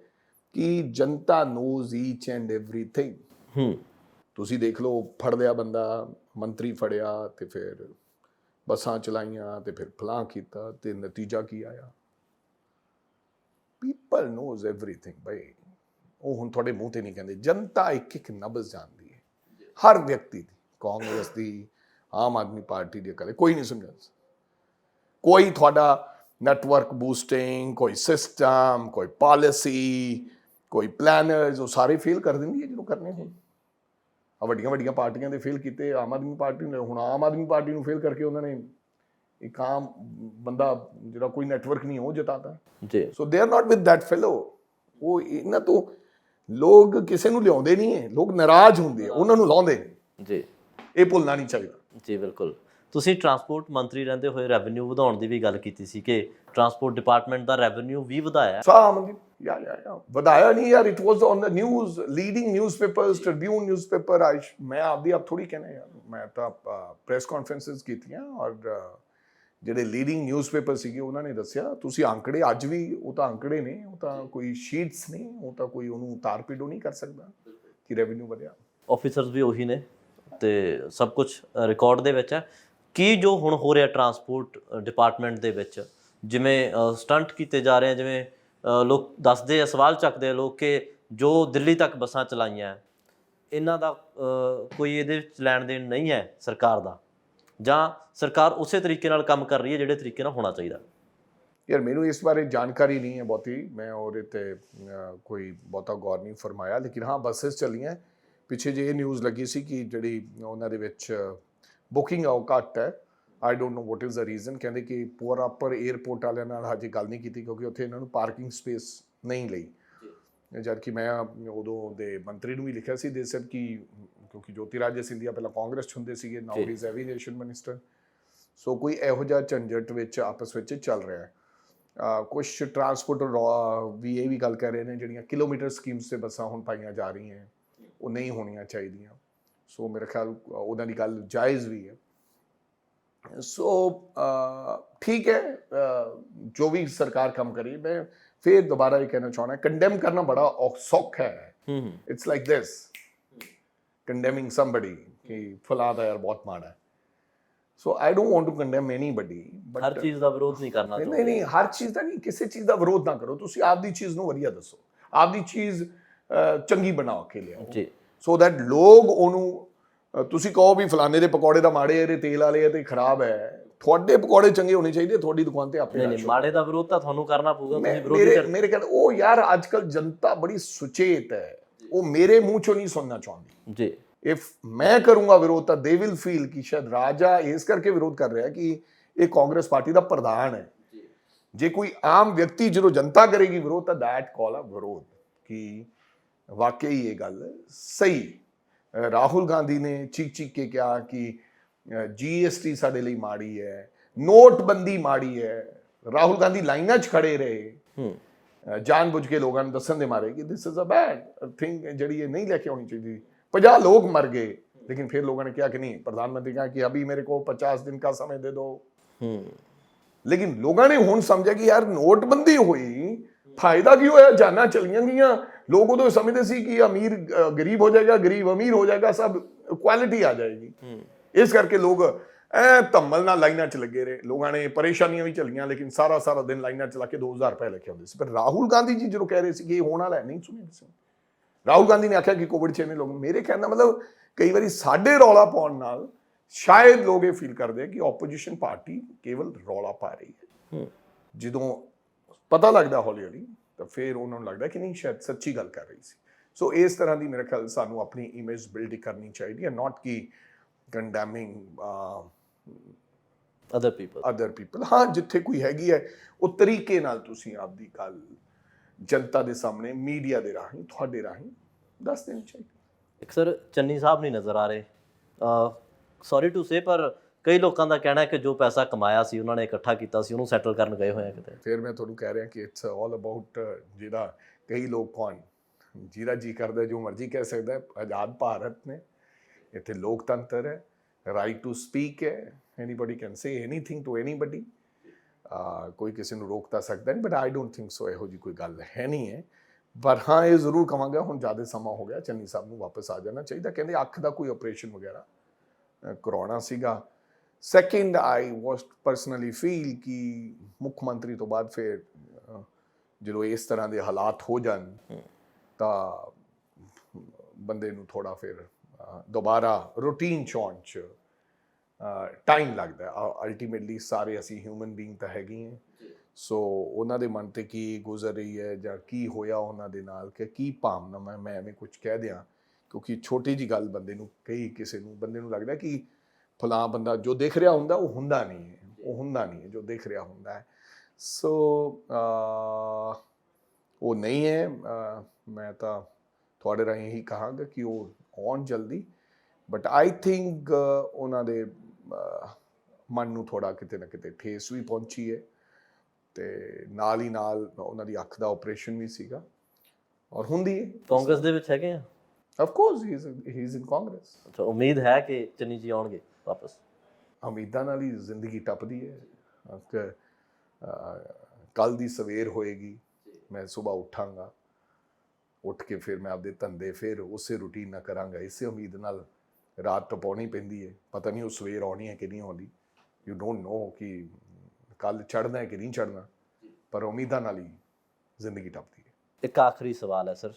ਕਿ ਜਨਤਾ ਨੋਜ਼ ਈਚ ਐਂਡ ਐਵਰੀਥਿੰਗ। ਤੁਸੀਂ ਦੇਖ ਲਓ, ਫੜ ਲਿਆ ਬੰਦਾ, ਮੰਤਰੀ ਫੜਿਆ, ਤੇ ਫਿਰ ਬੱਸਾਂ ਚਲਾਈਆਂ, ਤੇ ਫਿਰ ਫਲਾਂ ਕੀਤਾ, ਤੇ ਨਤੀਜਾ ਕੀ ਆਇਆ? ਪੀਪਲ ਨੋਜ਼ ਐਵਰੀਥਿੰਗ ਬਈ। ਉਹ ਹੁਣ ਤੁਹਾਡੇ ਮੂੰਹ ਤੇ ਨਹੀਂ ਕਹਿੰਦੇ, ਜਨਤਾ ਇੱਕ ਨਬਜ਼ ਜਾਣਦੀ ਹੈ ਹਰ ਵਿਅਕਤੀ ਦੀ, ਕਾਂਗਰਸ ਦੀ, ਆਮ ਆਦਮੀ ਪਾਰਟੀ ਦੀ, ਕਦੇ ਕੋਈ ਨਹੀਂ ਸਮਝਦਾ। ਕੋਈ ਤੁਹਾਡਾ ਨੈਟਵਰਕ ਬੂਸਟਿੰਗ, ਕੋਈ ਸਿਸਟਮ, ਕੋਈ ਪਾਲਿਸੀ, ਕੋਈ ਪਲੈਨਰਸ, ਉਹ ਸਾਰੇ ਫੇਲ ਕਰ ਦਿੰਦੀ ਹੈ ਜਦੋਂ ਕਰਨੇ ਹੋਣ। ਵੱਡੀਆਂ ਪਾਰਟੀਆਂ ਦੇ ਫੇਲ ਕੀਤੇ, ਆਮ ਆਦਮੀ ਪਾਰਟੀ ਨੇ, ਹੁਣ ਆਮ ਆਦਮੀ ਪਾਰਟੀ ਨੂੰ ਫੇਲ ਕਰਕੇ ਉਹਨਾਂ ਨੇ ਇੱਕ ਆਮ ਬੰਦਾ ਜਿਹੜਾ ਕੋਈ ਨੈਟਵਰਕ ਨਹੀਂ ਉਹ ਜਿਤਾਤਾ ਜੀ। So they are not with that fellow. ਉਹ ਇਹਨਾਂ ਤੋਂ ਲੋਕ ਕਿਸੇ ਨੂੰ ਲਿਆਉਂਦੇ ਨਹੀਂ ਹੈ, ਲੋਕ ਨਾਰਾਜ਼ ਹੁੰਦੇ ਆ, ਉਹਨਾਂ ਨੂੰ ਲਾਉਂਦੇ ਜੀ। ਇਹ ਭੁੱਲਣਾ ਨਹੀਂ ਚਾਹੀਦਾ ਜੀ। ਬਿਲਕੁਲ, ਤੁਸੀਂ ਟਰਾਂਸਪੋਰਟ ਮੰਤਰੀ ਰਹਿੰਦੇ ਹੋਏ ਰੈਵਨਿਊ ਵਧਾਉਣ ਦੀ ਵੀ ਗੱਲ ਕੀਤੀ ਸੀ ਕਿ ਟਰਾਂਸਪੋਰਟ ਡਿਪਾਰਟਮੈਂਟ ਦਾ ਰੈਵਨਿਊ ਵੀ ਵਧਾਇਆ। ਵਧਾਇਆ ਨਹੀਂ ਯਾਰ, it was on the news, leading newspapers, Tribune newspaper. ਮੈਂ ਆਪਦੀ ਆਪ ਥੋੜੀ ਕਹਿਣਾ ਯਾਰ, ਮੈਂ ਤਾਂ ਪ੍ਰੈਸ ਕਾਨਫਰੰਸਿਸ ਕੀਤੀਆਂ ਔਰ ਜਿਹੜੇ ਲੀਡਿੰਗ ਨਿਊਜ਼ਪੇਪਰ ਸੀਗੇ ਉਹਨਾਂ ਨੇ ਦੱਸਿਆ। ਤੁਸੀਂ ਅੰਕੜੇ ਅੱਜ ਵੀ, ਉਹ ਤਾਂ ਅੰਕੜੇ ਨੇ, ਉਹ ਤਾਂ ਕੋਈ ਸ਼ੀਟਸ ਨਹੀਂ, ਉਹ ਤਾਂ ਕੋਈ ਉਹਨੂੰ ਤਾਰ ਪੀੜੋ ਨਹੀਂ ਕਰ ਸਕਦਾ ਕਿ ਰੈਵਨਿਊ ਵਧਿਆ। ਆਫੀਸਰਸ ਵੀ ਉਹੀ ਨੇ ਤੇ ਸਭ ਕੁਝ ਰਿਕਾਰਡ ਦੇ ਵਿੱਚ ਹੈ। ਕੀ ਜੋ ਹੁਣ ਹੋ ਰਿਹਾ ਟਰਾਂਸਪੋਰਟ ਡਿਪਾਰਟਮੈਂਟ ਦੇ ਵਿੱਚ, ਜਿਵੇਂ ਸਟੰਟ ਕੀਤੇ ਜਾ ਰਹੇ ਆ, ਜਿਵੇਂ ਲੋਕ ਦੱਸਦੇ ਆ, ਸਵਾਲ ਚੱਕਦੇ ਆ ਲੋਕ ਕਿ ਜੋ ਦਿੱਲੀ ਤੱਕ ਬੱਸਾਂ ਚਲਾਈਆਂ, ਇਹਨਾਂ ਦਾ ਕੋਈ ਇਹਦੇ ਵਿੱਚ ਲੈਣ ਦੇਣ ਨਹੀਂ ਹੈ ਸਰਕਾਰ ਦਾ, ਜਾਂ ਸਰਕਾਰ ਉਸੇ ਤਰੀਕੇ ਨਾਲ ਕੰਮ ਕਰ ਰਹੀ ਹੈ ਜਿਹੜੇ ਤਰੀਕੇ ਨਾਲ ਹੋਣਾ ਚਾਹੀਦਾ? ਯਾਰ ਮੈਨੂੰ ਇਸ ਬਾਰੇ ਜਾਣਕਾਰੀ ਨਹੀਂ ਹੈ ਬਹੁਤੀ, ਮੈਂ ਉਹਦੇ ਤੇ ਕੋਈ ਬਹੁਤਾ ਗੌਰ ਨਹੀਂ ਫਰਮਾਇਆ। ਲੇਕਿਨ ਹਾਂ, ਬੱਸਿਸ ਚੱਲੀਆਂ। ਪਿੱਛੇ ਜੇ ਇਹ ਨਿਊਜ਼ ਲੱਗੀ ਸੀ ਕਿ ਜਿਹੜੀ ਉਹਨਾਂ ਦੇ ਵਿੱਚ ਬੁਕਿੰਗ ਆ ਉਹ ਘੱਟ ਹੈ। I don't know what is the reason. ਕਹਿੰਦੇ ਕਿ ਪ੍ਰੋਪਰ 에ਅਰਪੋਰਟ ਵਾਲਿਆਂ ਨਾਲ ਹਜੇ ਗੱਲ ਨਹੀਂ ਕੀਤੀ ਕਿਉਂਕਿ ਉੱਥੇ ਇਹਨਾਂ ਨੂੰ ਪਾਰਕਿੰਗ ਸਪੇਸ ਨਹੀਂ ਲਈ। ਜਦ ਕਿ ਮੈਂ ਉਦੋਂ ਦੇ ਮੰਤਰੀ ਨੂੰ ਵੀ ਲਿਖਿਆ ਸੀ, ਦੇ ਸੈਡ ਕਿ ਕਿਉਂਕਿ ਜੋਤੀਰਾਜੇ ਸਿੰਧੀਆ ਪਹਿਲਾਂ ਕਾਂਗਰਸ 'ਚ ਹੁੰਦੇ ਸੀਗੇ, ਨਾਓ ਹੀ ਇਜ਼ ਐਵੀਏਸ਼ਨ ਮਿਨਿਸਟਰ। ਸੋ ਕੋਈ ਇਹੋ ਜਿਹਾ ਝੰਜਟ ਵਿੱਚ ਆਪਸ ਵਿੱਚ ਚੱਲ ਰਿਹਾ ਹੈ। ਕੁਛ ਟਰਾਂਸਪੋਰਟਰ ਵੀ ਇਹ ਵੀ ਗੱਲ ਕਰ ਰਹੇ ਨੇ ਜਿਹੜੀਆਂ ਕਿਲੋਮੀਟਰ ਸਕੀਮਸ 'ਤੇ ਬੱਸਾਂ ਹੁਣ ਪਾਈਆਂ ਜਾ ਰਹੀਆਂ ਉਹ ਨਹੀਂ ਹੋਣੀਆਂ ਚਾਹੀਦੀਆਂ। ਸੋ ਮੇਰੇ ਖਿਆਲ ਉਹਨਾਂ ਦੀ ਗੱਲ ਜਾਇਜ਼ ਵੀ ਹੈ। ਸੋ ਠੀਕ ਹੈ, ਜੋ ਵੀ ਸਰਕਾਰ ਕੰਮ ਕਰੀ। ਮੈਂ ਫਿਰ ਦੁਬਾਰਾ ਇਹ ਕਹਿਣਾ ਚਾਹੁੰਦਾ, ਕੰਡੈਮ ਕਰਨਾ ਬੜਾ ਸੌਖਾ ਹੈ। It's like this, condemning somebody ਕਿ ਫਲਾ ਦਾ ਯਾਰ ਬਹੁਤ ਮਾੜਾ ਹੈ। So I don't want to condemn anybody, but ਹਰ ਚੀਜ਼ ਦਾ ਵਿਰੋਧ ਨਹੀਂ ਕਰਨਾ। ਨਹੀਂ, ਹਰ ਚੀਜ਼ ਦਾ ਨਹੀਂ, ਕਿਸੇ ਚੀਜ਼ ਦਾ ਵਿਰੋਧ ਨਾ ਕਰੋ। ਤੁਸੀਂ ਆਪਦੀ ਚੀਜ਼ ਨੂੰ ਵਧੀਆ ਦੱਸੋ, ਆਪਦੀ ਚੀਜ਼ ਚੰਗੀ ਬਣਾ ਕੇ ਲਿਆਓ ਜੀ, ਸੋ ਦੈਟ ਲੋਕ ਉਹਨੂੰ, ਤੁਸੀਂ ਕਹੋ ਵੀ ਫਲਾਣੇ ਦੇ ਪਕੌੜੇ ਦਾ ਮਾੜੇ, ਇਹਦੇ ਤੇਲ ਵਾਲੇ ਤੇ ਖਰਾਬ ਹੈ, ਤੁਹਾਡੇ ਪਕੌੜੇ ਚੰਗੇ ਹੋਣੇ ਚਾਹੀਦੇ, ਤੁਹਾਡੀ ਦੁਕਾਨ ਤੇ ਆਪੇ। ਨਹੀਂ, ਮਾੜੇ ਦਾ ਵਿਰੋਧ ਤਾਂ ਤੁਹਾਨੂੰ ਕਰਨਾ ਪਊਗਾ, ਤੁਸੀਂ ਮੇਰੇ ਕਹਿੰਦੇ ਉਹ ਯਾਰ ਅੱਜ ਕੱਲ ਜਨਤਾ ਬੜੀ ਸੁਚੇਤ ਹੈ, ਉਹ ਮੇਰੇ ਮੂੰਹ ਚੋਂ ਨਹੀਂ ਸੁਣਨਾ ਚਾਹੁੰਦੀ ਜੀ। ਇਫ ਮੈਂ ਕਰੂੰਗਾ ਵਿਰੋਧ ਤਾਂ ਦੇ ਵਿਲ ਫੀਲ ਕਿ ਸ਼ਾਇਦ ਰਾਜਾ ਇਸ ਕਰਕੇ ਵਿਰੋਧ ਕਰ ਰਿਹਾ ਕਿ ਇਹ ਕਾਂਗਰਸ ਪਾਰਟੀ ਦਾ ਪ੍ਰਧਾਨ ਹੈ। ਜੇ ਕੋਈ ਆਮ ਵਿਅਕਤੀ ਜਦੋਂ ਜਨਤਾ ਕਰੇਗੀ ਵਿਰੋਧ ਤਾਂ ਦੈਟ ਕਾਲ ਆ ਵਿਰੋਧ ਕਿ ਵਾਕਈ ਇਹ ਗੱਲ ਸਹੀ। ਰਾਹੁਲ ਗਾਂਧੀ ਨੇ ਚੀਕ ਚੀਕ ਕੇ ਕਿਹਾ ਕਿ GST ਸਾਡੇ ਲਈ ਮਾੜੀ ਹੈ, ਨੋਟਬੰਦੀ ਮਾੜੀ ਹੈ। ਰਾਹੁਲ ਗਾਂਧੀ ਲਾਈਨਾਂ 'ਚ ਖੜੇ ਰਹੇ ਜਾਣਬੁੱਝ ਕੇ ਲੋਕਾਂ ਨੂੰ ਦੱਸਣ ਦੇ ਮਾਰੇ ਕਿ this is a bad thing, ਜਿਹੜੀ ਇਹ ਨਹੀਂ ਲੈ ਕੇ ਆਉਣੀ ਚਾਹੀਦੀ। 50 ਲੋਕ ਮਰ ਗਏ, लेकिन फिर लोगों ने क्या कि नहीं, प्रधानमंत्री कहा कि अभी मेरे को 50 दिन का समय दे दो। लेकिन लोगों ने हुण समझा कि यार नोटबंदी हुई, फायदा की होया, जाना चलियां गईयां। लोग उदों समझते सी कि अमीर गरीब हो जाएगा, गरीब अमीर हो जाएगा, सब इक्वालिटी आ जाएगी। इस करके लोग धम्मल नाल लाइनां च लगे रहे। लोगों ने परेशानियां भी चलियां, लेकिन सारा सारा दिन लाइनां चला के 2000 रुपए लेके आउंदे सी। पर राहुल गांधी जी जो कह रहे सी कि ये होने वाला है, नहीं सुनिया किसी ने। राहुल गांधी ने आख्या कि कोविड 'ਚ लोग, मेरे कहने का मतलब कई बार साडे रौला पाउण नाल शायद लोग ये फील करते हैं कि ओपोजिशन पार्टी केवल रौला पा रही है। ਜਦੋਂ ਪਤਾ ਲੱਗਦਾ ਹੌਲੀ ਹੌਲੀ ਤਾਂ ਫਿਰ ਉਹਨਾਂ ਨੂੰ ਲੱਗਦਾ ਕਿ ਨਹੀਂ ਸ਼ਾਇਦ ਸੱਚੀ ਗੱਲ ਕਰ ਰਹੀ ਸੀ। ਸੋ ਇਸ ਤਰ੍ਹਾਂ ਦੀ ਮੇਰੇ ਖਿਆਲ ਸਾਨੂੰ ਆਪਣੀ ਇਮੇਜ ਬਿਲਡ ਕਰਨੀ ਚਾਹੀਦੀ ਹੈ, ਨਾਟ ਕਿ ਕੰਡੈਮਿੰਗ ਅਦਰ ਪੀਪਲ। ਹਾਂ, ਜਿੱਥੇ ਕੋਈ ਹੈਗੀ ਹੈ ਉਹ ਤਰੀਕੇ ਨਾਲ ਤੁਸੀਂ ਆਪਦੀ ਗੱਲ ਜਨਤਾ ਦੇ ਸਾਹਮਣੇ ਮੀਡੀਆ ਦੇ ਰਾਹੀਂ ਤੁਹਾਡੇ ਰਾਹੀਂ ਦੱਸ ਦੇਣੀ ਚਾਹੀਦੀ। ਇੱਕ ਸਰ ਚੰਨੀ ਸਾਹਿਬ ਨਹੀਂ ਨਜ਼ਰ ਆ ਰਹੇ, ਸੌਰੀ ਟੂ ਸੇ, ਪਰ ਕਈ ਲੋਕਾਂ ਦਾ ਕਹਿਣਾ ਹੈ ਕਿ ਜੋ ਪੈਸਾ ਕਮਾਇਆ ਸੀ ਉਹਨਾਂ ਨੇ ਇਕੱਠਾ ਕੀਤਾ ਸੀ ਉਹਨੂੰ ਸੈਟਲ ਕਰਨ ਗਏ ਹੋਏ ਆ ਕਿਤੇ। ਫਿਰ ਮੈਂ ਤੁਹਾਨੂੰ ਕਹਿ ਰਿਹਾ ਕਿ ਇਟਸ ਆਲ ਅਬਾਊਟ ਜਿਹੜਾ ਕਈ ਲੋਕ ਕੌਣ ਜਿਹਦਾ ਜੀ ਕਰਦਾ ਜੋ ਮਰਜ਼ੀ ਕਹਿ ਸਕਦਾ ਹੈ। ਆਜ਼ਾਦ ਭਾਰਤ ਨੇ, ਇੱਥੇ ਲੋਕਤੰਤਰ ਹੈ, ਰਾਈਟ ਟੂ ਸਪੀਕ ਹੈ, anybody can say anything to anybody, ਕੋਈ ਕਿਸੇ ਨੂੰ ਰੋਕ ਤਾਂ ਸਕਦਾ ਨਹੀਂ। But I don't think so ਇਹੋ ਜਿਹੀ ਕੋਈ ਗੱਲ ਹੈ ਨਹੀਂ ਹੈ। ਪਰ ਹਾਂ ਇਹ ਜ਼ਰੂਰ ਕਹਾਂਗਾ ਹੁਣ ਜ਼ਿਆਦਾ ਸਮਾਂ ਹੋ ਗਿਆ, ਚੰਨੀ ਸਾਹਿਬ ਨੂੰ ਵਾਪਸ ਆ ਜਾਣਾ ਚਾਹੀਦਾ। ਕਹਿੰਦੇ ਅੱਖ ਦਾ ਕੋਈ ਆਪਰੇਸ਼ਨ ਵਗੈਰਾ ਕਰਵਾਉਣਾ ਸੀਗਾ। ਸੈਕਿੰਡ, ਆਈ ਵਾਸ ਪਰਸਨਲੀ ਫੀਲ ਕਿ ਮੁੱਖ ਮੰਤਰੀ ਤੋਂ ਬਾਅਦ ਫਿਰ ਜਦੋਂ ਇਸ ਤਰ੍ਹਾਂ ਦੇ ਹਾਲਾਤ ਹੋ ਜਾਣ ਤਾਂ ਬੰਦੇ ਨੂੰ ਥੋੜਾ ਫਿਰ ਦੁਬਾਰਾ ਰੂਟੀਨ 'ਚ ਆਉਣ 'ਚ ਟਾਈਮ ਲੱਗਦਾ। ਅਲਟੀਮੇਟਲੀ ਸਾਰੇ ਅਸੀਂ ਹਿਊਮਨ ਬੀਇੰਗ ਤਾਂ ਹੈਗੇ ਹਾਂ। ਸੋ ਉਹਨਾਂ ਦੇ ਮਨ 'ਤੇ ਕੀ ਗੁਜ਼ਰ ਰਹੀ ਹੈ ਜਾਂ ਕੀ ਹੋਇਆ ਉਹਨਾਂ ਦੇ ਨਾਲ, ਕਿ ਕੀ ਭਾਵਨਾ ਮੈਂ ਐਵੇਂ ਕੁਝ ਕਹਿ ਦਿਆਂ, ਕਿਉਂਕਿ ਛੋਟੀ ਜਿਹੀ ਗੱਲ ਬੰਦੇ ਨੂੰ ਕਈ ਕਿਸੇ ਨੂੰ ਬੰਦੇ ਨੂੰ ਲੱਗਦਾ ਕਿ ਫਲਾਂ ਬੰਦਾ ਜੋ ਦੇਖ ਰਿਹਾ ਹੁੰਦਾ ਉਹ ਹੁੰਦਾ ਨਹੀਂ ਹੈ, ਉਹ ਹੁੰਦਾ ਨਹੀਂ ਹੈ ਜੋ ਦੇਖ ਰਿਹਾ ਹੁੰਦਾ ਹੈ। ਸੋ ਉਹ ਨਹੀਂ ਹੈ। ਮੈਂ ਤਾਂ ਤੁਹਾਡੇ ਰਾਹੀਂ ਇਹੀ ਕਹਾਂਗਾ ਕਿ ਉਹ ਆਉਣ ਜਲਦੀ। ਬਟ ਆਈ ਥਿੰਕ ਉਹਨਾਂ ਦੇ ਮਨ ਨੂੰ ਥੋੜ੍ਹਾ ਕਿਤੇ ਨਾ ਕਿਤੇ ਠੇਸ ਵੀ ਪਹੁੰਚੀ ਹੈ ਤੇ ਨਾਲ ਹੀ ਨਾਲ ਉਹਨਾਂ ਦੀ ਅੱਖ ਦਾ ਆਪਰੇਸ਼ਨ ਵੀ ਸੀਗਾ ਔਰ ਹੁੰਦੀ ਹੈ। ਕਾਂਗਰਸ ਦੇ ਵਿੱਚ ਹੈਗੇ ਆ? Of course he is in Congress. ਅੱਛਾ, ਉਮੀਦ ਹੈ ਕਿ ਚੰਨੀ ਜੀ ਆਉਣਗੇ ਵਾਪਸ? ਉਮੀਦਾਂ ਨਾਲ ਹੀ ਜ਼ਿੰਦਗੀ ਟੱਪਦੀ ਹੈ। ਕੱਲ੍ਹ ਦੀ ਸਵੇਰ ਹੋਏਗੀ, ਮੈਂ ਸੁਬਾਹ ਉੱਠਾਂਗਾ, ਉੱਠ ਕੇ ਫਿਰ ਮੈਂ ਆਪਦੇ ਧੰਦੇ ਫਿਰ ਉਸੇ ਰੂਟੀਨ ਨਾਲ ਕਰਾਂਗਾ। ਇਸੇ ਉਮੀਦ ਨਾਲ ਰਾਤ ਟਪਾਉਣੀ ਪੈਂਦੀ ਹੈ। ਪਤਾ ਨਹੀਂ ਉਹ ਸਵੇਰ ਆਉਣੀ ਹੈ ਕਿ ਨਹੀਂ ਆਉਂਦੀ। ਯੂ ਡੋਂਟ ਨੋ ਕਿ ਕੱਲ੍ਹ ਚੜ੍ਹਨਾ ਹੈ ਕਿ ਨਹੀਂ ਚੜ੍ਹਨਾ, ਪਰ ਉਮੀਦਾਂ ਨਾਲ ਹੀ ਜ਼ਿੰਦਗੀ ਟੱਪਦੀ ਹੈ। ਇੱਕ ਆਖਰੀ ਸਵਾਲ ਹੈ ਸਰ,